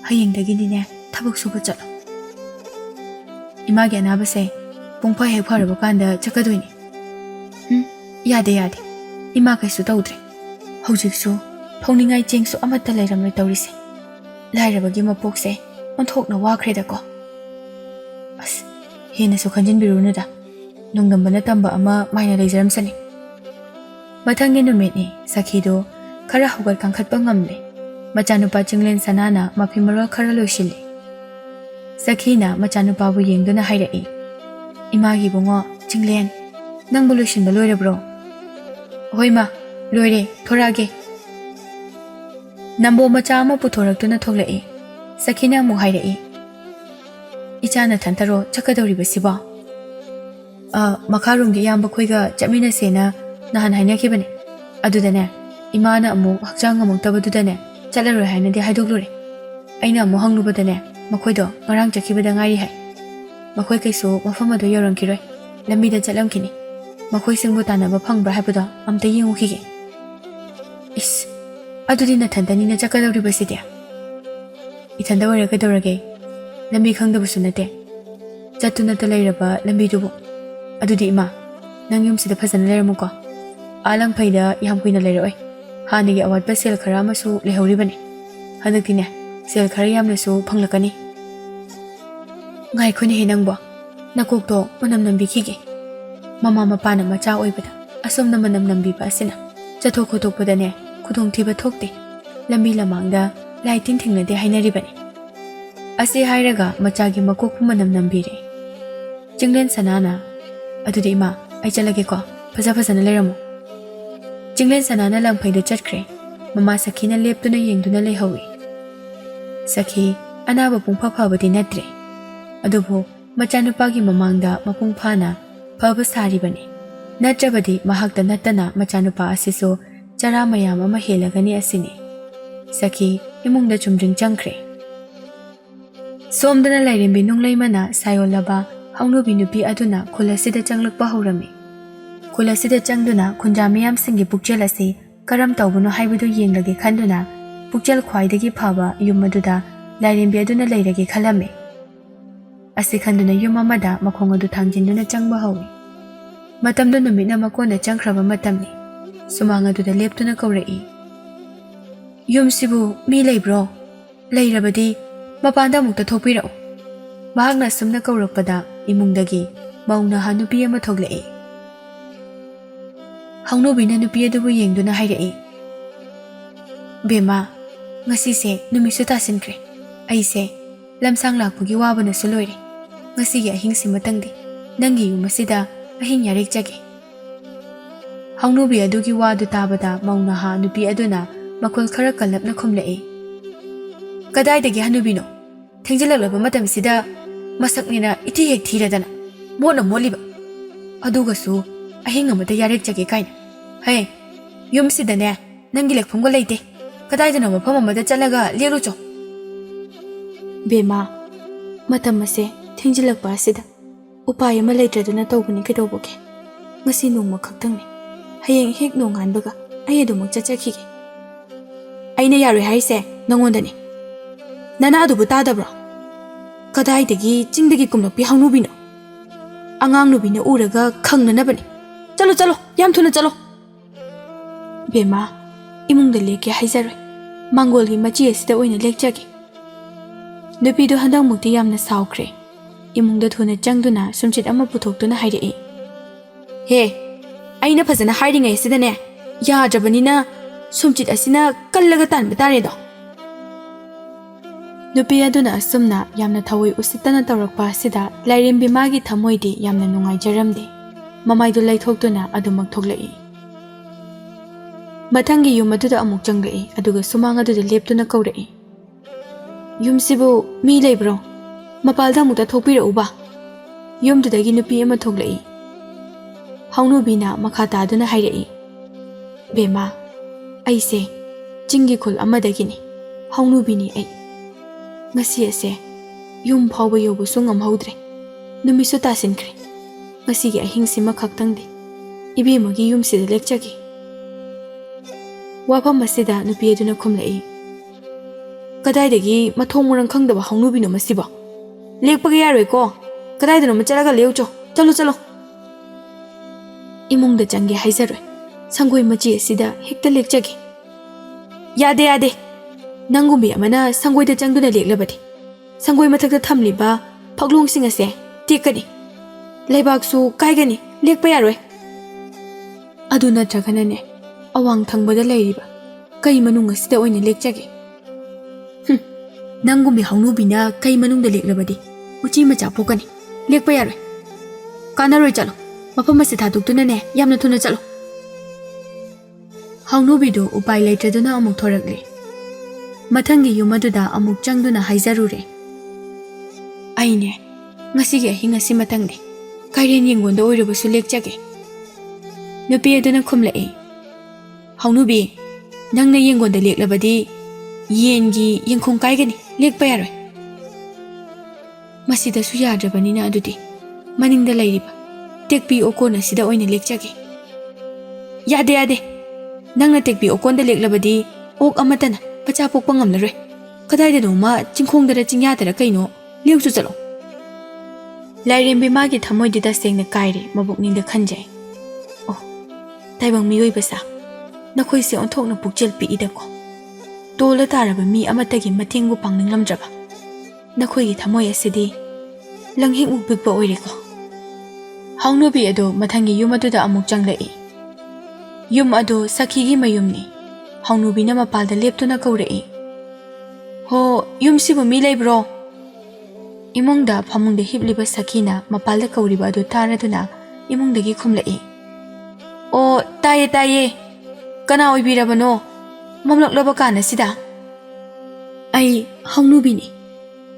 hayengdagidine thabak suba chatlo. Imagi anabase pungpa hek pharaba kanda chakadoini. Yade. Ima kaisu tawdre. Hojiksu thongningai chengsu amata lairamle tawrise. Lairabagi mapokse onthokna wakhre ko. As hena su khanjin birunuda. Nungdambana tamba ama maina leijaramsani. Mathangi numitni Sakhido khara hugal kangkhatpa ngamle. Machanupa Jinglen Sanana mapimara khara loishili. Sakhina machanupa bu yengduna hairei. Imagi bungo Jinglen nang bulusin baloire bro. Hoima loire thorage. Nambo macha ama puthoraktuna thoglei. Sakhina mu hairei. Ichana thantaro chakadori basiba. Makharungi yamba khoiga chamina sena nahan haina khibane. Adudane imana amu hakchang amung tabadudane chalaroi haina de haidoklore. Aina amu hanglubadane Makhoido ngarang chakhibada ngari hai. Makhoi kaisu mafam adu yorangkiroi. Lambida chatlamkini. Makhoi singbu tanaba phangbra haibada amta yengukhige. Is adudi nathantani na chakadori baside. Ithanda wara kadorage. Lambi khangdabusu nate. Chatuna ta lairaba lambi dubu. Adudi ima nang yumsida phajana lairamuko. Alang phaida yam kuina lairoi. Hanigi awatba sel khara amasu lehoribani. Hadaktine sel khara yamnasu phanglakani. Ngai khone he nangbo nakokto manam nambikhige. ꯃꯃꯥ ꯃꯄꯥꯅ ꯃꯆꯥ ꯑꯣꯏꯕꯗ ꯑꯁꯣꯝꯅ ꯃꯅꯝ ꯅꯝꯕꯤꯕ ꯑꯁꯤꯅ ꯆꯠꯊꯣꯛ ꯈꯣꯠꯇꯣꯛꯄꯗꯅꯦ ꯈꯨꯗꯣꯡꯊꯤꯕ ꯊꯣꯛꯇꯦ, ꯂꯝꯕꯤ ꯂꯝꯃꯥꯡꯗ ꯂꯥꯏ ꯇꯤꯟ ꯊꯦꯡꯅꯗꯦ ꯍꯥꯏꯅꯔꯤꯕꯅꯤ꯫ ꯑꯁꯤ ꯍꯥꯏꯔꯒ ꯃꯆꯥꯒꯤ ꯃꯀꯣꯛꯄꯨ ꯃꯅꯝ ꯅꯝꯕꯤꯔꯦ꯫ ꯆꯤꯡꯂꯦꯟ ꯁꯅꯥꯅ "ꯑꯗꯨꯗꯤ ꯏꯃꯥ ꯑꯩ ꯆꯠꯂꯒꯦꯀꯣ, ꯐꯖꯅ ꯂꯩꯔꯝꯃꯨ." ꯆꯤꯡꯂꯦꯟ ꯁꯅꯥꯅ ꯂꯪꯐꯩꯗ ꯆꯠꯈ꯭ꯔꯦ꯫ ꯃꯃꯥ ꯁꯈꯤꯅ ꯂꯦꯞꯇꯨꯅ ꯌꯦꯡꯗꯨꯅ ꯂꯩꯍꯧꯏ꯫ ꯁꯈꯤ ꯑꯅꯥꯕ ꯄꯨꯡꯐ ꯐꯕꯗꯤ ꯅꯠꯇ꯭ꯔꯦ, ꯑꯗꯨꯕꯨ ꯃꯆꯥꯅꯨꯄꯥꯒꯤ ꯃꯃꯥꯡꯗ ꯃꯄꯨꯡ ꯐꯥꯅ ꯐꯕ ꯁꯥꯔꯤꯕꯅꯤ꯫ ꯅꯠꯇ꯭ꯔꯕꯗꯤ ꯃꯍꯥꯛꯇ ꯅꯠꯇꯅ ꯃꯆꯥꯅꯨꯄꯥ ꯑꯁꯤꯁꯨ ꯆꯔꯥ ꯃꯌꯥꯝ ꯑꯃ ꯍꯦꯜꯂꯒꯅꯤ ꯑꯁꯤꯅꯤ꯫ ꯁꯈꯤ ꯏꯃꯨꯡꯗ ꯆꯨꯝꯗ꯭ꯔꯤꯡ ꯆꯪꯈ꯭ꯔꯦ꯫ ꯁꯣꯝꯗꯅ ꯂꯥꯏꯔꯦꯝꯕꯤ ꯅꯨꯡꯂꯩꯃꯅ ꯁꯥꯌꯣꯜꯂꯕ ꯍꯧꯅꯨꯕꯤ ꯅꯨꯄꯤ ꯑꯗꯨꯅ ꯈꯨꯜ ꯑꯁꯤꯗ ꯆꯪꯂꯛꯄ ꯍꯧꯔꯝꯃꯤ꯫ ꯈꯨꯜ ꯑꯁꯤꯗ ꯆꯪꯗꯨꯅ ꯈꯨꯟꯖꯥ ꯃꯤꯌꯥꯝꯁꯤꯡꯒꯤ ꯄꯨꯛꯆꯦꯜ ꯑꯁꯤ ꯀꯔꯝ ꯇꯧꯕꯅꯣ ꯍꯥꯏꯕꯗꯨ ꯌꯦꯡꯂꯒꯦ ꯈꯟꯗꯨꯅ ꯄꯨꯛꯆꯦꯜ ꯈ꯭ꯋꯥꯏꯗꯒꯤ ꯐꯕ ꯌꯨꯝ ꯑꯗꯨꯗ ꯂꯥꯏꯔꯦꯝꯕꯤ ꯑꯗꯨꯅ ꯂꯩꯔꯒꯦ ꯈꯜꯂꯝꯃꯤ꯫ ꯑꯁꯤ ꯈꯟꯗꯨꯅ ꯌꯨꯝ ꯑꯃꯗ ꯃꯈꯣꯡ ꯑꯗꯨ ꯊꯥꯡꯖꯤꯟꯗꯨꯅ ꯆꯪꯕ ꯍꯧꯏ꯫ ꯃꯇꯝꯗꯨ ꯅꯨꯃꯤꯠꯅ ꯃꯀꯣꯟꯗ ꯆꯪꯈ꯭ꯔꯕ ꯃꯇꯝꯅꯤ꯫ ꯁꯨꯃꯥꯡ ꯑꯗꯨꯗ ꯂꯦꯞꯇꯨꯅ ꯀꯧꯔꯛꯏ, "ꯌꯨꯝꯁꯤꯕꯨ ꯃꯤ ꯂꯩꯕ꯭ꯔꯣ? ꯂꯩꯔꯕꯗꯤ ꯃꯄꯥꯟꯗ ꯑꯃꯨꯛꯇ ꯊꯣꯛꯄꯤꯔꯛꯎ." ꯃꯍꯥꯛꯅ ꯑꯁꯨꯝꯅ ꯀꯧꯔꯛꯄꯗ ꯏꯃꯨꯡꯗꯒꯤ ꯃꯧ ꯅꯍꯥ ꯅꯨꯄꯤ ꯑꯃ ꯊꯣꯛꯂꯛꯏ꯫ ꯍꯧꯅꯨꯕꯤꯅ ꯅꯨꯄꯤ ꯑꯗꯨꯕꯨ ꯌꯦꯡꯗꯨꯅ ꯍꯥꯏꯔꯛꯏ, "ꯕꯦꯝꯃ, ꯉꯁꯤꯁꯦ ꯅꯨꯃꯤꯠꯁꯨ ꯇꯥꯁꯤꯟꯈ꯭ꯔꯦ꯫ ꯑꯩꯁꯦ ꯂꯝꯁꯥꯡ ꯂꯥꯛꯄꯒꯤ ꯋꯥꯕꯅꯁꯨ ꯂꯣꯏꯔꯦ꯫ ꯉꯁꯤꯒꯤ ꯑꯍꯤꯡꯁꯤꯃꯇꯪꯗꯤ ꯅꯪꯒꯤ ꯌꯨꯝ ꯑꯁꯤꯗ ꯑꯍꯤꯡ ꯌꯥꯔꯦꯛꯆꯒꯦ." ꯍꯧꯅꯨꯕꯤ ꯑꯗꯨꯒꯤ ꯋꯥꯗꯨ ꯇꯥꯕꯗ ꯃꯧ ꯅꯍꯥ ꯅꯨꯄꯤ ꯑꯗꯨꯅ ꯃꯈꯣꯜ ꯈꯔ ꯀꯜꯂꯞꯅ ꯈꯨꯝꯂꯛꯏ, "ꯀꯗꯥꯏꯗꯒꯤ ꯍꯅꯨꯕꯤꯅꯣ? ꯊꯦꯡꯖꯤꯜꯂꯛꯂꯕ ꯃꯇꯝꯁꯤꯗ ꯃꯁꯛꯅꯤꯅ ꯏꯊꯤ ꯍꯦꯛ ꯊꯤꯔꯗꯅ ꯃꯣꯠꯅ ꯃꯣꯠꯂꯤꯕ, ꯑꯗꯨꯒꯁꯨ ꯑꯍꯤꯡ ꯑꯃꯗ ꯌꯥꯔꯦꯛꯆꯒꯦ ꯀꯥꯏꯅ. ꯍꯦ, ꯌꯨꯝꯁꯤꯗꯅꯦ ꯅꯪꯒꯤ ꯂꯦꯛꯐꯝꯒ ꯂꯩꯇꯦ. ꯀꯗꯥꯏꯗꯅꯣ ꯃꯐꯝ ꯑꯃꯗ ꯆꯠꯂꯒ ꯂꯦꯛꯂꯨꯆꯣ." "ꯕꯦꯝꯃ, ꯃꯇꯝ ꯑꯁꯦ ꯊꯦꯡꯖꯤꯜꯂꯛꯄ ꯑꯁꯤꯗ ꯎꯄꯥꯏ ꯑꯃ ꯂꯩꯇ꯭ꯔꯗꯨꯅ ꯇꯧꯕꯅꯤ ꯀꯩꯗꯧꯕꯒꯦ? ꯉꯁꯤ ꯅꯣꯡꯃ ꯈꯛꯇꯪꯅꯤ. ꯍꯌꯦꯡ ꯍꯦꯛ ꯅꯣꯡꯉꯥꯟꯕꯒ ꯑꯩ ꯑꯗꯨꯃꯛ ꯆꯠꯆꯈꯤꯒꯦ." "ꯑꯩꯅ ꯌꯥꯔꯣꯏ ꯍꯥꯏꯔꯤꯁꯦ ꯅꯪꯉꯣꯟꯗꯅꯤ. ꯅꯅꯥ ꯑꯗꯨꯕꯨ ꯇꯥꯗꯕ꯭ꯔꯣ? ꯀꯗꯥꯏꯗꯒꯤ ꯆꯤꯡꯗꯒꯤ ꯀꯨꯝꯂꯛꯄꯤ ꯍꯧꯅꯨꯕꯤꯅꯣ? ꯑꯉꯥꯡ ꯅꯨꯕꯤꯅ ꯎꯔꯒ ꯈꯪꯅꯅꯕꯅꯤ. ꯆꯠꯂꯣ, ꯌꯥꯝ ꯊꯨꯅ ꯆꯠꯂꯣ." "ꯕꯦꯝꯃ, ꯏꯃꯨꯡꯗ ꯂꯦꯛꯀꯦ ꯍꯥꯏꯖꯔꯣꯏ. ꯃꯥꯡꯒꯣꯜꯒꯤ ꯃꯆꯤ ꯑꯁꯤꯗ ꯑꯣꯏꯅ ꯂꯦꯛꯆꯒꯦ." ꯅꯨꯄꯤꯗꯨ ꯍꯟꯗꯛꯃꯨꯛꯇꯤ ꯌꯥꯝꯅ ꯁꯥꯎꯈ꯭ꯔꯦ꯫ ꯏꯃꯨꯡꯗ ꯊꯨꯅ ꯆꯪꯗꯨꯅ ꯁꯨꯝꯆꯤꯠ ꯑꯃ ꯄꯨꯊꯣꯛꯇꯨꯅ ꯍꯥꯏꯔꯛꯏ, "ꯍꯦ, ꯑꯩꯅ ꯐꯖꯅ ꯍꯥꯏꯔꯤꯉꯩ ꯑꯁꯤꯗꯅꯦ ꯌꯥꯗ꯭ꯔꯕꯅꯤꯅ ꯁꯨꯝꯆꯤꯠ ꯑꯁꯤꯅ ꯀꯜꯂꯒ ꯇꯥꯟꯕ ꯇꯥꯔꯦꯗꯣ." ꯅꯨꯄꯤ ꯑꯗꯨꯅ ꯑꯁꯨꯝꯅ ꯌꯥꯝꯅ ꯊꯑꯣꯏ ꯎꯁꯤꯠꯇꯅ ꯇꯧꯔꯛꯄ ꯑꯁꯤꯗ ꯂꯥꯏꯔꯦꯝꯕꯤ ꯃꯥꯒꯤ ꯊꯃꯣꯏꯗꯤ ꯌꯥꯝꯅ ꯅꯨꯡꯉꯥꯏꯖꯔꯝꯗꯦ꯫ ꯃꯃꯥꯏꯗꯨ ꯂꯩꯊꯣꯛꯇꯨꯅ ꯑꯗꯨꯃꯛ ꯊꯣꯛꯂꯛꯏ꯫ ꯃꯊꯪꯒꯤ ꯌꯨꯝ ꯑꯗꯨꯗ ꯑꯃꯨꯛ ꯆꯪꯂꯛꯏ, ꯑꯗꯨꯒ ꯁꯨꯃꯥꯡ ꯑꯗꯨꯗ ꯂꯦꯞꯇꯨꯅ ꯀꯧꯔꯛꯏ, "ꯌꯨꯝꯁꯤꯕꯨ ꯃꯤ ꯂꯩꯕ꯭ꯔꯣ? ꯃꯄꯥꯜꯗ ꯑꯃꯨꯛꯇ ꯊꯣꯛꯄꯤꯔꯛꯎꯕ." ꯌꯨꯝꯗꯨꯗꯒꯤ ꯅꯨꯄꯤ ꯑꯃ ꯊꯣꯛꯂꯛꯏ꯫ ꯍꯧꯅꯨꯕꯤꯅ ꯃꯈꯥ ꯇꯥꯗꯨꯅ ꯍꯥꯏꯔꯛꯏ, "ꯕꯦꯝꯃ, ꯑꯩꯁꯦ ꯆꯤꯡꯒꯤ ꯈꯨꯜ ꯑꯃꯗꯒꯤꯅꯤ. ꯍꯧꯅꯨꯕꯤꯅꯤ ꯑꯩ. ꯉꯁꯤ ꯑꯁꯦ ꯌꯨꯝ ꯐꯥꯎꯕ ꯌꯧꯕꯁꯨ ꯉꯝꯍꯧꯗ꯭ꯔꯦ. ꯅꯨꯃꯤꯠꯁꯨ ꯇꯥꯁꯤꯟꯈ꯭ꯔꯦ. ꯉꯁꯤꯒꯤ ꯑꯍꯤꯡꯁꯤꯃ ꯈꯛꯇꯪꯗꯤ ꯏꯕꯦꯝꯃꯒꯤ ꯌꯨꯝꯁꯤꯗ ꯂꯦꯛꯆꯒꯦ." ꯋꯥꯐꯝ ꯑꯁꯤꯗ ꯅꯨꯄꯤ ꯑꯗꯨꯅ ꯈꯨꯝꯂꯛꯏ, "ꯀꯗꯥꯏꯗꯒꯤ ꯃꯊꯣꯡ ꯃꯔꯝ ꯈꯪꯗꯕ ꯍꯧꯅꯨꯕꯤꯅꯣ ꯃꯁꯤꯕꯣ? ꯂꯦꯛꯄꯒ ꯌꯥꯔꯣꯏꯀꯣ. ꯀꯗꯥꯏꯗꯅꯣꯃ ꯆꯠꯂꯒ ꯂꯦꯛꯎꯆꯣ. ꯆꯠꯂꯣ." "ꯏꯃꯨꯡꯗ ꯆꯪꯒꯦ ꯍꯥꯏꯖꯔꯣꯏ. ꯁꯪꯒꯣꯏ ꯃꯆꯤ ꯑꯁꯤꯗ ꯍꯦꯛꯇ ꯂꯦꯛꯆꯒꯦ." "ꯌꯥꯗꯦ. ꯅꯪꯒꯨꯝꯕꯤ ꯑꯃꯅ ꯁꯪꯒꯣꯏꯗ ꯆꯪꯗꯨꯅ ꯂꯦꯛꯂꯕꯗꯤ ꯁꯪꯒꯣꯏ ꯃꯊꯛꯇ ꯊꯝꯂꯤꯕ ꯐꯛꯂꯣꯡꯁꯤꯡ ꯑꯁꯦ ꯇꯦꯛꯀꯅꯤ, ꯂꯩꯕꯥꯛꯁꯨ ꯀꯥꯏꯒꯅꯤ. ꯂꯦꯛꯄ ꯌꯥꯔꯣꯏ. ꯑꯗꯨ ꯅꯠꯇ꯭ꯔꯒꯅꯅꯦ ꯑꯋꯥꯡ ꯊꯪꯕꯗ ꯂꯩꯔꯤꯕ ꯀꯩ ꯃꯅꯨꯡ ꯑꯁꯤꯗ ꯑꯣꯏꯅ ꯂꯦꯛꯆꯒꯦ." "ꯅꯪꯒꯨꯝꯕꯤ ꯍꯧꯅꯨꯕꯤꯅ ꯀꯩ ꯃꯅꯨꯡꯗ ꯂꯦꯛꯂꯕꯗꯤ ꯎꯆꯤ ꯃꯆꯥ ꯄꯣꯛꯀꯅꯤ. ꯂꯦꯛꯄ ꯌꯥꯔꯣꯏ. ꯀꯥꯟꯅꯔꯣꯏ. ꯆꯠꯂꯣ. ꯃꯐꯝ ꯑꯁꯤ ꯊꯥꯗꯣꯛꯇꯨꯅꯅꯦ ꯌꯥꯝꯅ ꯊꯨꯅ ꯆꯠꯂꯣ." ꯍꯧꯅꯨꯕꯤꯗꯨ ꯎꯄꯥꯏ ꯂꯩꯇ꯭ꯔꯗꯨꯅ ꯑꯃꯨꯛ ꯊꯣꯔꯛꯂꯤ꯫ ꯃꯊꯪꯒꯤ ꯌꯨꯝ ꯑꯗꯨꯗ ꯑꯃꯨꯛ ꯆꯪꯗꯨꯅ ꯍꯥꯏꯖꯔꯨꯔꯦ, "ꯑꯩꯅꯦ ꯉꯁꯤꯒꯤ ꯑꯍꯤꯡ ꯑꯁꯤꯃꯇꯪꯗꯤ ꯀꯩꯔꯦꯟ ꯌꯦꯡꯒꯣꯟꯗ ꯑꯣꯏꯔꯕꯁꯨ ꯂꯦꯛꯆꯒꯦ." ꯅꯨꯄꯤ ꯑꯗꯨꯅ ꯈꯨꯝꯂꯛꯏ, "ꯍꯧꯅꯨꯕꯤ, ꯅꯪꯅ ꯌꯦꯡꯒꯣꯟꯗ ꯂꯦꯛꯂꯕꯗꯤ ꯌꯦꯟꯒꯤ ꯌꯦꯡꯈꯣꯡ ꯀꯥꯏꯒꯅꯤ. ꯂꯦꯛꯄ ꯌꯥꯔꯣꯏ." "ꯃꯁꯤꯗꯁꯨ ꯌꯥꯗ꯭ꯔꯕꯅꯤꯅ ꯑꯗꯨꯗꯤ ꯃꯅꯤꯡꯗ ꯂꯩꯔꯤꯕ ꯇꯦꯛꯄꯤ ꯑꯣꯀꯣꯟ ꯑꯁꯤꯗ ꯑꯣꯏꯅ ꯂꯦꯛꯆꯒꯦ." "ꯌꯥꯗꯦ. ꯅꯪꯅ ꯇꯦꯛꯄꯤ ꯑꯣꯀꯣꯟꯗ ꯂꯦꯛꯂꯕꯗꯤ ꯑꯣꯛ ꯑꯃꯠꯇꯅ ꯃꯆꯥ ꯄꯣꯛꯄ ꯉꯝꯂꯔꯣꯏ. ꯀꯗꯥꯏꯗꯅꯣꯃ ꯆꯤꯡꯈꯣꯡꯗꯔ ꯆꯤꯡꯌꯥꯗꯔ ꯀꯩꯅꯣ ꯂꯦꯛꯎꯆꯣ. ꯆꯠꯂꯣ." ꯂꯥꯏꯔꯦꯝꯕꯤ ꯃꯥꯒꯤ ꯊꯃꯣꯏꯗꯤ ꯇꯁꯦꯡꯅ ꯀꯥꯏꯔꯦ, ꯃꯕꯨꯛꯅꯤꯡꯗ ꯈꯟꯖꯩ, "ꯑꯣ, ꯇꯥꯏꯕꯪ ꯃꯤꯑꯣꯏꯕꯁꯥ, ꯅꯈꯣꯏꯁꯦ ꯑꯣꯟꯊꯣꯛꯅ ꯄꯨꯛꯆꯦꯜ ꯄꯤꯛꯏꯗꯀꯣ. ꯇꯣꯜꯂ ꯇꯥꯔꯕ ꯃꯤ ꯑꯃꯠꯇꯒꯤ ꯃꯇꯦꯡꯕꯨ ꯄꯥꯡꯅꯤꯡꯂꯝꯗ꯭ꯔꯕ. ꯅꯈꯣꯏꯒꯤ ꯊꯃꯣꯏ ꯑꯁꯤꯗꯤ ꯂꯪꯍꯤꯛꯃꯨꯛ ꯄꯤꯛꯄ ꯑꯣꯏꯔꯦꯀꯣ." ꯍꯧꯅꯨꯕꯤ ꯑꯗꯨ ꯃꯊꯪꯒꯤ ꯌꯨꯝ ꯑꯗꯨꯗ ꯑꯃꯨꯛ ꯆꯪꯂꯛꯏ꯫ ꯌꯨꯝ ꯑꯗꯨ ꯁꯈꯤꯒꯤ ꯃꯌꯨꯝꯅꯤ꯫ ꯍꯧꯅꯨꯕꯤꯅ ꯃꯄꯥꯜꯗ ꯂꯦꯞꯇꯨꯅ ꯀꯧꯔꯛꯏ꯫ ꯍꯣ, ꯌꯨꯝꯁꯤꯕꯨ ꯃꯤ ꯂꯩꯕ꯭ꯔꯣ? ꯏꯃꯨꯡꯗ ꯐꯃꯨꯡꯗ ꯍꯤꯞꯂꯤꯕ ꯁꯈꯤꯅ ꯃꯄꯥꯜꯗ ꯀꯧꯔꯤꯕ ꯑꯗꯨ ꯇꯥꯔꯗꯨꯅ ꯏꯃꯨꯡꯗꯒꯤ ꯈꯨꯝꯂꯛꯏ꯫ ꯑꯣ, ꯇꯥꯏꯌꯦ ꯇꯥꯏꯌꯦ, ꯀꯅꯥ ꯑꯣꯏꯕꯤꯔꯕꯅꯣ? ꯃꯝꯂꯛꯂꯕ ꯀꯥꯟ ꯑꯁꯤꯗ? ꯑꯩ ꯍꯧꯅꯨꯕꯤꯅꯤ꯫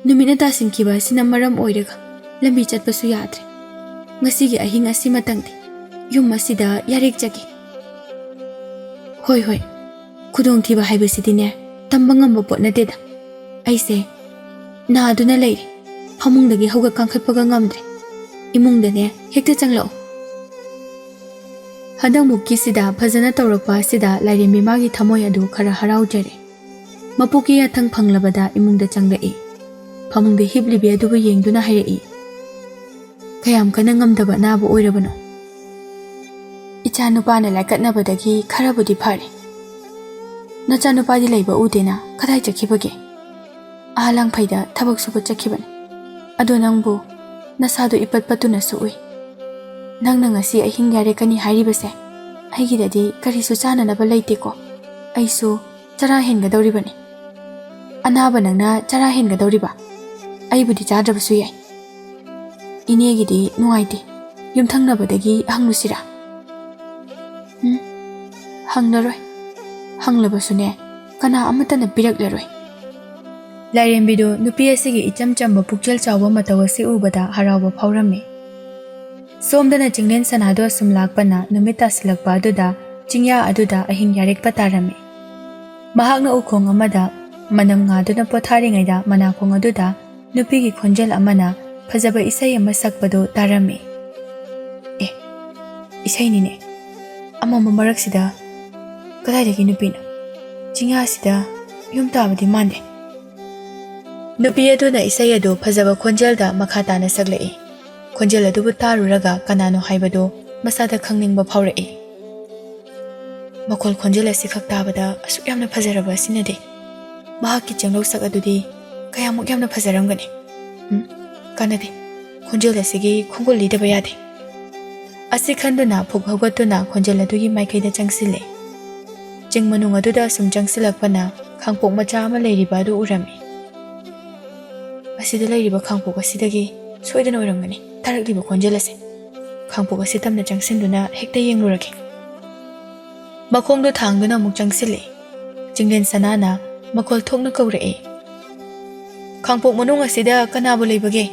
ꯅꯨꯃꯤꯠꯅ ꯇꯥꯁꯤꯟꯈꯤꯕ ꯑꯁꯤꯅ ꯃꯔꯝ ꯑꯣꯏꯔꯒ ꯂꯝꯕꯤ ꯆꯠꯄꯁꯨ ꯌꯥꯗ꯭ꯔꯦ꯫ ꯉꯁꯤꯒꯤ ꯑꯍꯤꯡ ꯑꯁꯤꯃꯇꯪꯗꯤ ꯌꯨꯝ ꯑꯁꯤꯗ ꯌꯥꯔꯦꯛꯆꯒꯦ꯫ ꯍꯣꯏ ꯍꯣꯏ, ꯈꯨꯗꯣꯡꯊꯤꯕ ꯍꯥꯏꯕꯁꯤꯗꯤꯅꯦ ꯇꯝꯕ ꯉꯝꯕ ꯄꯣꯠ ꯅꯠꯇꯦꯗ꯫ ꯑꯩꯁꯦ ꯅꯥꯗꯨꯅ ꯂꯩꯔꯦ, ꯐꯃꯨꯡꯗꯒꯤ ꯍꯧꯒꯠ ꯀꯥꯡꯈꯠꯄꯒ ꯉꯝꯗ꯭ꯔꯦ꯫ ꯏꯃꯨꯡꯗꯅꯦ ꯍꯦꯛꯇ ꯆꯪꯂꯛꯎ꯫ ꯍꯟꯗꯛꯃꯨꯛꯀꯤꯁꯤꯗ ꯐꯖꯅ ꯇꯧꯔꯛꯄ ꯑꯁꯤꯗ ꯂꯥꯏꯔꯦꯝꯕꯤ ꯃꯥꯒꯤ ꯊꯃꯣꯏ ꯑꯗꯨ ꯈꯔ ꯍꯔꯥꯎꯖꯔꯦ꯫ ꯃꯄꯣꯛꯀꯤ ꯌꯥꯊꯪ ꯐꯪꯂꯕꯗ ꯏꯃꯨꯡꯗ ꯆꯪꯂꯛꯏ꯫ ꯐꯃꯨꯡꯗ ꯍꯤꯞꯂꯤꯕꯤ ꯑꯗꯨꯕꯨ ꯌꯦꯡꯗꯨꯅ ꯍꯥꯏꯔꯛꯏ꯫ ꯀꯌꯥꯝ ꯀꯟꯅ ꯉꯝꯗꯕ ꯑꯅꯥꯕ ꯑꯣꯏꯔꯕꯅꯣ? ꯏꯆꯥ ꯅꯨꯄꯥꯅ ꯂꯥꯏꯀꯠꯅꯕꯗꯒꯤ ꯈꯔꯕꯨꯗꯤ ꯐꯔꯦ꯫ ꯅꯆꯥ ꯅꯨꯄꯥꯗꯤ ꯂꯩꯕ ꯎꯗꯦꯅ, ꯀꯗꯥꯏ ꯆꯠꯈꯤꯕꯒꯦ? ꯑꯍꯂꯥꯡꯐꯩꯗ ꯊꯕꯛ ꯁꯨꯕ ꯆꯠꯈꯤꯕꯅꯤ꯫ ꯑꯗꯣ ꯅꯪꯕꯨ ꯅꯁꯥꯗꯣ ꯏꯄꯠ ꯄꯠꯇꯨꯅꯁꯨ ꯎꯏ꯫ ꯅꯪꯅ ꯉꯁꯤ ꯑꯍꯤꯡ ꯌꯥꯔꯦꯛꯀꯅꯤ ꯍꯥꯏꯔꯤꯕꯁꯦ ꯑꯩꯒꯤꯗꯗꯤ ꯀꯔꯤꯁꯨ ꯆꯥꯅꯅꯕ ꯂꯩꯇꯦꯀꯣ꯫ ꯑꯩꯁꯨ ꯆꯔꯥ ꯍꯦꯟꯒꯗꯧꯔꯤꯕꯅꯤ꯫ ꯑꯅꯥꯕ ꯅꯪꯅ ꯆꯔꯥ ꯍꯦꯟꯒꯗꯧꯔꯤꯕ? ꯑꯩꯕꯨꯗꯤ ꯆꯥꯗ꯭ꯔꯕꯁꯨ ꯌꯥꯏ꯫ ꯏꯅꯦꯒꯤꯗꯤ ꯅꯨꯡꯉꯥꯏꯇꯦ, ꯌꯨꯝꯊꯪꯅꯕꯗꯒꯤ ꯍꯪꯂꯨꯁꯤꯔꯥ? ꯍꯪꯂꯔꯣꯏ꯫ ꯍꯪꯂꯕꯁꯨꯅꯦ ꯀꯅꯥ ꯑꯃꯠꯇꯅ ꯄꯤꯔꯛꯂꯔꯣই꯫ ꯂꯥꯏꯔꯦꯝꯕꯤꯗꯨ ꯅꯨꯄꯤ ꯑꯁꯤꯒꯤ ꯏꯆꯝ ꯆꯝꯕ ꯄꯨꯛꯆꯦꯜ ꯆꯥꯎꯕ ꯃꯇꯧ ꯑꯁꯤ ꯎꯕꯗ ꯍꯔꯥꯎꯕ ꯐꯥꯎꯔꯝꯃꯤ꯫ ꯁꯣꯝꯗꯅ ꯆꯤꯡꯂꯦꯟ ꯁꯅꯥꯗꯨ ꯑꯁꯨꯝ ꯂꯥꯛꯄꯅ ꯅꯨꯃꯤꯠ ꯇꯥꯁꯤꯜꯂꯛꯄ ꯑꯗꯨꯗ ꯆꯤꯡꯌꯥ ꯑꯗꯨꯗ ꯑꯍꯤꯡ ꯌꯥꯔꯦꯛꯄ ꯇꯥꯔꯝꯃꯤ꯫ ꯃꯍꯥꯛꯅ ꯎꯈꯣꯡ ꯑꯃꯗ ꯃꯅꯝ ꯉꯥꯗꯨꯅ ꯄꯣꯊꯥꯔꯤꯉꯩꯗ ꯃꯅꯥꯀꯣꯡ ꯑꯗꯨꯗ ꯅꯨꯄꯤꯒꯤ ꯈꯣꯟꯖꯦꯜ ꯑꯃꯅ ꯐꯖꯕ ꯏꯁꯩ ꯑꯃ ꯁꯛꯄꯗꯨ ꯇꯥꯔꯝꯃꯤ꯫ ꯑꯦ, ꯏꯁꯩꯅꯤꯅꯦ꯫ ꯑꯃꯝꯕ ꯃꯔꯛꯁꯤꯗ ꯀꯗꯥꯏꯗꯒꯤ ꯅꯨꯄꯤꯅꯣ? ꯆꯤꯡꯌꯥꯁꯤꯗ ꯌꯨꯝ ꯇꯥꯕꯗꯤ ꯃꯥꯟꯗꯦ꯫ ꯅꯨꯄꯤ ꯑꯗꯨꯅ ꯏꯁꯩ ꯑꯗꯨ ꯐꯖꯕ ꯈꯣꯟꯖꯦꯜꯗ ꯃꯈꯥ ꯇꯥꯅ ꯁꯛꯂꯛꯏ꯫ ꯈꯣꯟꯖꯦꯜ ꯑꯗꯨꯕꯨ ꯇꯥꯔꯨꯔꯒ ꯀꯅꯥꯅꯣ ꯍꯥꯏꯕꯗꯨ ꯃꯁꯥꯗ ꯈꯪꯅꯤꯡꯕ ꯐꯥꯎꯔꯛꯏ꯫ ꯃꯈꯣꯜ ꯈꯣꯟꯖꯦꯜ ꯑꯁꯤꯈꯛ ꯇꯥꯕꯗ ꯑꯁꯨꯛ ꯌꯥꯝꯅ ꯐꯖꯔꯕ ꯑꯁꯤꯅꯗꯤ ꯃꯍꯥꯛꯀꯤ ꯆꯦꯡꯂꯧꯁꯛ ꯑꯗꯨꯗꯤ ꯀꯌꯥꯃꯨꯛ ꯌꯥꯝꯅ ꯐꯖꯔꯝꯒꯅꯤ? ꯀꯥꯟꯅꯗꯦ, ꯈꯣꯟꯖꯦꯜ ꯑꯁꯤꯒꯤ ꯈꯣꯡꯒꯨꯜ ꯂꯤꯗꯕ ꯌꯥꯗꯦ꯫ ꯑꯁꯤ ꯈꯟꯗꯨꯅ ꯐꯨꯛ ꯍꯧꯒꯠꯇꯨꯅ ꯈꯣꯟꯖꯦꯜ ꯑꯗꯨꯒꯤ ꯃꯥꯏꯀꯩꯗ ꯆꯪꯁꯤꯜꯂꯦ꯫ ꯆꯤꯡ ꯃꯅꯨꯡ ꯑꯗꯨꯗ ꯑꯁꯨꯝ ꯆꯪꯁꯤꯜꯂꯛꯄꯅ ꯈꯥꯡꯄꯣꯛ ꯃꯆꯥ ꯑꯃ ꯂꯩꯔꯤꯕ ꯑꯗꯨ ꯎꯔꯝꯃꯤ꯫ ꯑꯁꯤꯗ ꯂꯩꯔꯤꯕ ꯈꯥꯡꯄꯣꯛ ꯑꯁꯤꯗꯒꯤ ꯁꯣꯏꯗꯅ ꯑꯣꯏꯔꯝꯒꯅꯤ ꯇꯥꯔꯛꯂꯤꯕ ꯈꯣꯟꯖꯦꯜ ꯑꯁꯤ꯫ ꯈꯥꯡꯄꯣꯛ ꯑꯁꯤ ꯇꯞꯅ ꯆꯪꯁꯤꯟꯗꯨꯅ ꯍꯦꯛꯇ ꯌꯦꯡꯂꯨꯔꯒꯦ꯫ ꯃꯈꯣꯡꯗꯨ ꯊꯥꯡꯗꯨꯅ ꯑꯃꯨꯛ ꯆꯪꯁꯤꯜꯂꯦ꯫ ꯆꯤꯡꯂꯦꯟ ꯁꯅꯥꯅ ꯃꯈꯣꯜ ꯊꯣꯛꯅ ꯀꯧꯔꯛꯏ꯫ ꯈꯥꯡꯄꯣꯛ ꯃꯅꯨꯡ ꯑꯁꯤꯗ ꯀꯅꯥꯕꯨ ꯂꯩꯕꯒꯦ?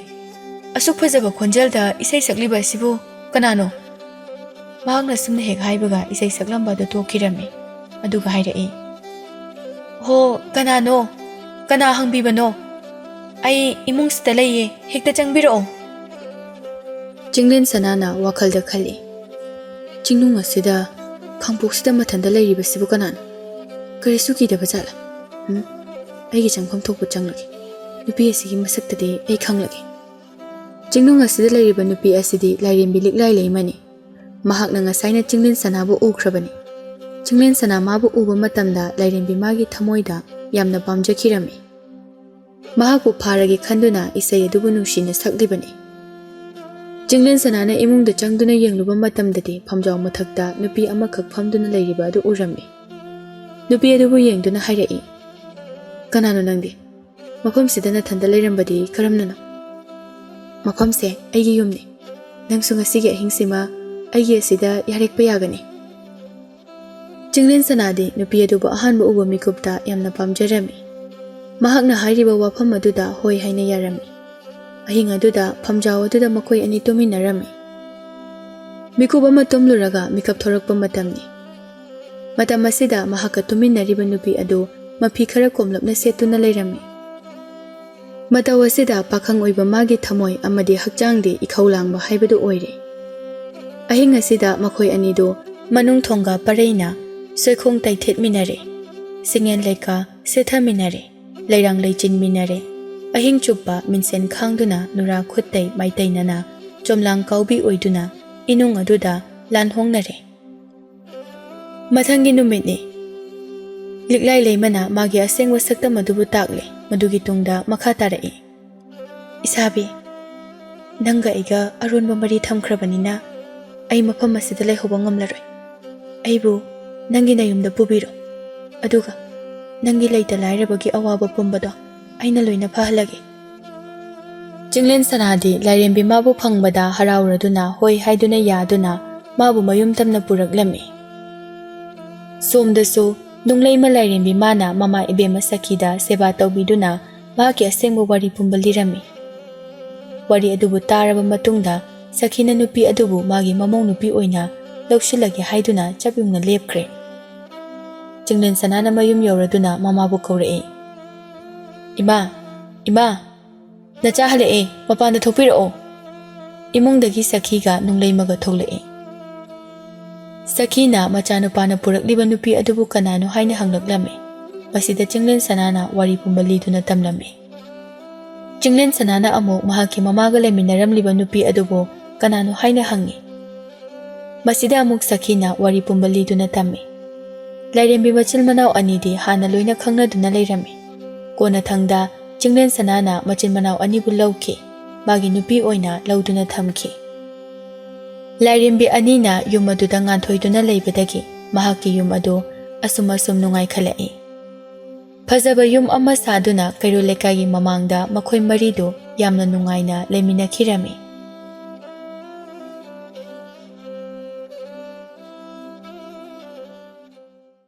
ꯑꯁꯨꯛ ꯐꯖꯕ ꯈꯣꯟꯖꯦꯜꯗ ꯏꯁꯩ ꯁꯛꯂꯤꯕ ꯑꯁꯤꯕꯨ ꯀꯅꯥꯅꯣ? ꯃꯍꯥꯛꯅ ꯁꯨꯝꯅ ꯍꯦꯛ ꯍꯥꯏꯕꯒ ꯏꯁꯩ ꯁꯛꯂꯝꯕ ꯑꯗꯨ ꯇꯣꯛꯈꯤꯔꯝꯃꯤ꯫ ꯑꯗꯨꯒ ꯍꯥꯏꯔꯛꯏ꯫ ꯍꯣ, ꯀꯅꯥꯅꯣ? ꯀꯅꯥ ꯍꯪꯕꯤꯕꯅꯣ? ꯑꯩ ꯏꯃꯨꯡꯁꯤꯗ ꯂꯩꯌꯦ, ꯍꯦꯛꯇ ꯆꯪꯕꯤꯔꯛꯑꯣ꯫ ꯆꯤꯡꯂꯦꯟ ꯁꯅꯥꯅ ꯋꯥꯈꯜꯗ ꯈꯜꯂꯤ꯫ ꯆꯤꯡꯅꯨꯡ ꯑꯁꯤꯗ ꯈꯥꯡꯄꯣꯛꯁꯤꯗ ꯃꯊꯟꯇ ꯂꯩꯔꯤꯕꯁꯤꯕꯨ ꯀꯅꯥꯅꯣ? ꯀꯔꯤꯁꯨ ꯀꯤꯗꯕ ꯖꯥꯠꯂꯥ? ꯑꯩꯒꯤ ꯆꯪꯐꯝ ꯊꯣꯛꯄ ꯆꯪꯂꯒꯦ꯫ ꯅꯨꯄꯤ ꯑꯁꯤꯒꯤ ꯃꯁꯛꯇꯗꯤ ꯑꯩ ꯈꯪꯂꯒꯦ꯫ ꯆꯤꯡꯅꯨꯡ ꯑꯁꯤꯗ ꯂꯩꯔꯤꯕ ꯅꯨꯄꯤ ꯑꯁꯤꯗꯤ ꯂꯥꯏꯔꯦꯝꯕꯤ ꯂꯤꯛꯂꯥꯏ ꯂꯩꯃꯅꯤ꯫ ꯃꯍꯥꯛꯅ ꯉꯁꯥꯏꯅ ꯆꯤꯡꯂꯦꯟ ꯁꯅꯥꯕꯨ ꯎꯈ꯭ꯔꯕꯅꯤ꯫ ꯆꯤꯡꯂꯦꯟ ꯁꯅꯥ ꯃꯥꯕꯨ ꯎꯕ ꯃꯇꯝꯗ ꯂꯥꯏꯔꯦꯝꯕꯤ ꯃꯥꯒꯤ ꯊꯃꯣꯏꯗ ꯌꯥꯝꯅ ꯄꯥꯝꯖꯈꯤꯔꯝꯃꯤ꯫ ꯃꯍꯥꯛꯄꯨ ꯐꯥꯔꯒꯦ ꯈꯟꯗꯨꯅ ꯏꯁꯩ ꯑꯗꯨꯕꯨ ꯅꯨꯡꯁꯤꯅ ꯁꯛꯂꯤꯕꯅꯤ꯫ ꯆꯤꯡꯂꯦꯟ ꯁꯅꯥꯅ ꯏꯃꯨꯡꯗ ꯆꯪꯗꯨꯅ ꯌꯦꯡꯂꯨꯕ ꯃꯇꯝꯗꯗꯤ ꯐꯝꯖꯥꯎ ꯃꯊꯛꯇ ꯅꯨꯄꯤ ꯑꯃꯈꯛ ꯐꯝꯗꯨꯅ ꯂꯩꯔꯤꯕ ꯑꯗꯨ ꯎꯔꯝꯃꯤ꯫ ꯅꯨꯄꯤ ꯑꯗꯨꯕꯨ ꯌꯦꯡꯗꯨꯅ ꯍꯥꯏꯔꯛꯏ꯫ ꯀꯅꯥꯅꯣ ꯅꯪꯗꯤ? ꯃꯐꯝꯁꯤꯗ ꯅꯊꯟꯇ ꯂꯩꯔꯝꯕꯗꯤ ꯀꯔꯝꯅꯅꯣ? ꯃꯐꯝꯁꯦ ꯑꯩꯒꯤ ꯌꯨꯝꯅꯤ꯫ ꯅꯪꯁꯨ ꯉꯁꯤꯒꯤ ꯑꯍꯤꯡꯁꯤꯃ ꯑꯩꯒꯤ ꯑꯁꯤꯗ ꯌꯥꯔꯦꯛꯄ ꯌꯥꯒꯅꯤ꯫ ꯆꯤꯡꯂꯦꯟ ꯁꯅꯥꯗꯤ ꯅꯨꯄꯤ ꯑꯗꯨꯕꯨ ꯑꯍꯥꯟꯕ ꯎꯕ ꯃꯤꯀꯨꯞꯇ ꯌꯥꯝꯅ ꯄꯥꯝꯖꯔꯝꯃꯤ꯫ ꯃꯍꯥꯛꯅ ꯍꯥꯏꯔꯤꯕ ꯋꯥꯐꯝ ꯑꯗꯨꯗ ꯍꯣꯏ ꯍꯥꯏꯅ ꯌꯥꯔꯝꯃꯤ꯫ ꯑꯍꯤꯡ ꯑꯗꯨꯗ ꯐꯝꯖꯥꯎ ꯑꯗꯨꯗ ꯃꯈꯣꯏ ꯑꯅꯤ ꯇꯨꯃꯤꯟꯅꯔꯝꯃꯤ꯫ ꯃꯤꯀꯨꯞ ꯑꯃ ꯇꯨꯝꯂꯨꯔꯒ ꯃꯤꯀꯞ ꯊꯣꯔꯛꯄ ꯃꯇꯝꯅꯤ꯫ ꯃꯇꯝ ꯑꯁꯤꯗ ꯃꯍꯥꯛꯀ ꯇꯨꯃꯤꯟꯅꯔꯤꯕ ꯅꯨꯄꯤ ꯑꯗꯨ ꯃꯐꯤ ꯈꯔ ꯀꯣꯝꯂꯞꯅ ꯁꯦꯠꯇꯨꯅ ꯂꯩꯔꯝꯃꯤ꯫ ꯃꯇꯧ ꯑꯁꯤꯗ ꯄꯥꯈꯪ ꯑꯣꯏꯕ ꯃꯥꯒꯤ ꯊꯃꯣꯏ ꯑꯃꯗꯤ ꯍꯛꯆꯥꯡꯗꯤ ꯏꯈꯧ ꯂꯥꯡꯕ ꯍꯥꯏꯕꯗꯨ ꯑꯣꯏꯔꯦ꯫ ꯑꯍꯤꯡ ꯑꯁꯤꯗ ꯃꯈꯣꯏ ꯑꯅꯤꯗꯨ ꯃꯅꯨꯡ ꯊꯣꯡꯒ ꯄꯔꯩꯅ ꯁꯣꯏꯈꯣꯡ ꯇꯩꯊꯦꯠꯃꯤꯟꯅꯔꯦ꯫ ꯁꯤꯡꯌꯦꯟ ꯂꯩꯀꯥ ꯁꯦꯠꯊꯃꯤꯟꯅꯔꯦ꯫ ꯂꯩꯔꯥꯡ ꯂꯩꯆꯤꯟꯃꯤꯟꯅꯔꯦ꯫ ꯑꯍꯤꯡ ꯆꯨꯞꯄ ꯃꯤꯟꯁꯦꯟ ꯈꯥꯡꯗꯨꯅ ꯅꯨꯔꯥ ꯈꯨꯠꯇꯩ ꯃꯥꯏꯇꯩꯅꯅ ꯆꯣꯝꯂꯥꯡ ꯀꯥꯎꯕꯤ ꯑꯣꯏꯗꯨꯅ ꯏꯅꯨꯡ ꯑꯗꯨꯗ ꯂꯥꯟꯍꯣꯡꯅꯔꯦ꯫ ꯃꯊꯪꯒꯤ ꯅꯨꯃꯤꯠꯅꯤ꯫ ꯂꯤꯛꯂꯥꯏ ꯂꯩꯃꯅ ꯃꯥꯒꯤ ꯑꯁꯦꯡꯕ ꯁꯛꯇꯝ ꯑꯗꯨꯕꯨ ꯇꯥꯛꯂꯦ꯫ ꯃꯗꯨꯒꯤ ꯇꯨꯡꯗ ꯃꯈꯥ ꯇꯥꯔꯛꯏ꯫ ꯏꯁꯥꯕꯤ, ꯅꯪꯒ ꯑꯩꯒ ꯑꯔꯣꯟꯕ ꯃꯔꯤ ꯊꯝꯈ꯭ꯔꯕꯅꯤꯅ ꯑꯩ ꯃꯐꯝ ꯑꯁꯤꯗ ꯂꯩꯍꯧꯕ ꯉꯝꯂꯔꯣꯏ꯫ ꯑꯩꯕꯨ ꯅꯪꯒꯤ ꯅꯌꯨꯝꯗ ꯄꯨꯕꯤꯔꯣ, ꯑꯗꯨꯒ ꯅꯪꯒꯤ ꯂꯩꯇ ꯂꯥꯏꯔꯕꯒꯤ ꯑꯋꯥꯕ ꯄꯨꯝꯕꯗꯣ ꯑꯩꯅ ꯂꯣꯏꯅ ꯐꯍꯜꯂꯒꯦ꯫ ꯆꯤꯡꯂꯦꯟ ꯁꯅꯥꯗꯤ ꯂꯥꯏꯔꯦꯝꯕꯤ ꯃꯥꯕꯨ ꯐꯪꯕꯗ ꯍꯔꯥꯎꯔꯗꯨꯅ ꯍꯣꯏ ꯍꯥꯏꯗꯨꯅ ꯌꯥꯗꯨꯅ ꯃꯥꯕꯨ ꯃꯌꯨꯝ ꯇꯝꯅ ꯄꯨꯔꯛꯂꯝꯃꯤ꯫ ꯁꯣꯝꯗꯁꯨ ꯅꯨꯡꯂꯩꯃ ꯂꯥꯏꯔꯦꯝꯕꯤ ꯃꯥꯅ ꯃꯃꯥ ꯏꯕꯦꯝꯃ ꯁꯈꯤꯗ ꯁꯦꯕꯥ ꯇꯧꯕꯤꯗꯨꯅ ꯃꯥꯒꯤ ꯑꯁꯦꯡꯕ ꯋꯥꯔꯤ ꯄꯨꯝꯕ ꯂꯤꯔꯝꯃꯤ꯫ ꯋꯥꯔꯤ ꯑꯗꯨꯕꯨ ꯇꯥꯔꯕ ꯃꯇꯨꯡꯗ ꯁꯈꯤꯅ ꯅꯨꯄꯤ ꯑꯗꯨꯕꯨ ꯃꯥꯒꯤ ꯃꯃꯧ ꯅꯨꯄꯤ ꯑꯣꯏꯅ ꯂꯧꯁꯤꯜꯂꯒꯦ ꯍꯥꯏꯗꯨꯅ ꯆꯞ ꯌꯨꯡꯅ ꯂꯦꯞꯈ꯭ꯔꯦ꯫ ꯆꯤꯡꯂꯦꯟ ꯁꯅꯥꯅ ꯃꯌꯨꯝ ꯌꯧꯔꯗꯨꯅ ꯃꯃꯥꯕꯨ ꯀꯧꯔꯛꯏ꯫ "ꯏꯃꯥ, ꯏꯃꯥ, ꯅꯆꯥ ꯍꯜꯂꯛꯑꯦ, ꯃꯄꯥꯟꯗ ꯊꯣꯛꯄꯤꯔꯛꯑꯣ"꯫ ꯏꯃꯨꯡꯗꯒꯤ ꯁꯈꯤꯒ ꯅꯨꯡꯂꯩꯃꯒ ꯊꯣꯛꯂꯛꯏ꯫ ꯁꯈꯤꯅ ꯃꯆꯥꯅꯨꯄꯥꯅ ꯄꯨꯔꯛꯂꯤꯕ ꯅꯨꯄꯤ ꯑꯗꯨꯕꯨ ꯀꯅꯥꯅꯣ ꯍꯥꯏꯅ ꯍꯪꯂꯛꯂꯝꯃꯤ꯫ ꯃꯁꯤꯗ ꯆꯤꯡꯂꯦꯟ ꯁꯅꯥꯅ ꯋꯥꯔꯤ ꯄꯨꯝꯕ ꯂꯤꯗꯨꯅ ꯇꯝꯂꯝꯃꯤ꯫ ꯆꯤꯡꯂꯦꯟ ꯁꯅꯥꯅ ꯑꯃꯨꯛ ꯃꯍꯥꯛꯀꯤ ꯃꯃꯥꯒ ꯂꯩꯃꯤꯟꯅꯔꯝꯂꯤꯕ ꯅꯨꯄꯤ ꯑꯗꯨꯕꯨ ꯀꯅꯥꯅꯣ ꯍꯥꯏꯅ ꯍꯪꯉꯤ꯫ ꯃꯁꯤꯗ ꯑꯃꯨꯛ ꯁꯈꯤꯅ ꯋꯥꯔꯤ ꯄꯨꯝꯕ ꯂꯤꯗꯨꯅ ꯇꯝꯃꯤ꯫ ꯂꯥꯏꯔꯦꯝꯕꯤ ꯃꯆꯤꯜ ꯃꯅꯥꯎ ꯑꯅꯤꯗꯤ ꯍꯥꯟꯅ ꯂꯣꯏꯅ ꯈꯪꯅꯗꯨꯅ ꯂꯩꯔꯝꯃꯤ꯫ ꯀꯣꯟꯅꯊꯪꯗ ꯆꯤꯡꯂꯦꯟ ꯁꯅꯥꯅ ꯃꯆꯤꯟ ꯃꯅꯥꯎ ꯑꯅꯤꯕꯨ ꯂꯧꯈꯤ, ꯃꯥꯒꯤ ꯅꯨꯄꯤ ꯑꯣꯏꯅ ꯂꯧꯗꯨꯅ ꯊꯝꯈꯤ꯫ ꯂꯥꯏꯔꯦꯝꯕꯤ ꯑꯅꯤꯅ ꯌꯨꯝ ꯑꯗꯨꯗ ꯉꯥꯟꯊꯣꯏꯗꯨꯅ ꯂꯩꯕꯗꯒꯤ ꯃꯍꯥꯛꯀꯤ ꯌꯨꯝ ꯑꯗꯨ ꯑꯁꯨꯝ ꯅꯨꯡꯉꯥꯏꯈꯠꯂꯛꯏ꯫ ꯐꯖꯕ ꯌꯨꯝ ꯑꯃ ꯁꯥꯗꯨꯅ ꯀꯩꯔꯣꯜ ꯂꯩꯀꯥꯏꯒꯤ ꯃꯃꯥꯡꯗ ꯃꯈꯣꯏ ꯃꯔꯤꯗꯨ ꯌꯥꯝꯅ ꯅꯨꯡꯉꯥꯏꯅ ꯂꯩꯃꯤꯟꯅꯈꯤꯔꯝꯃꯤ꯫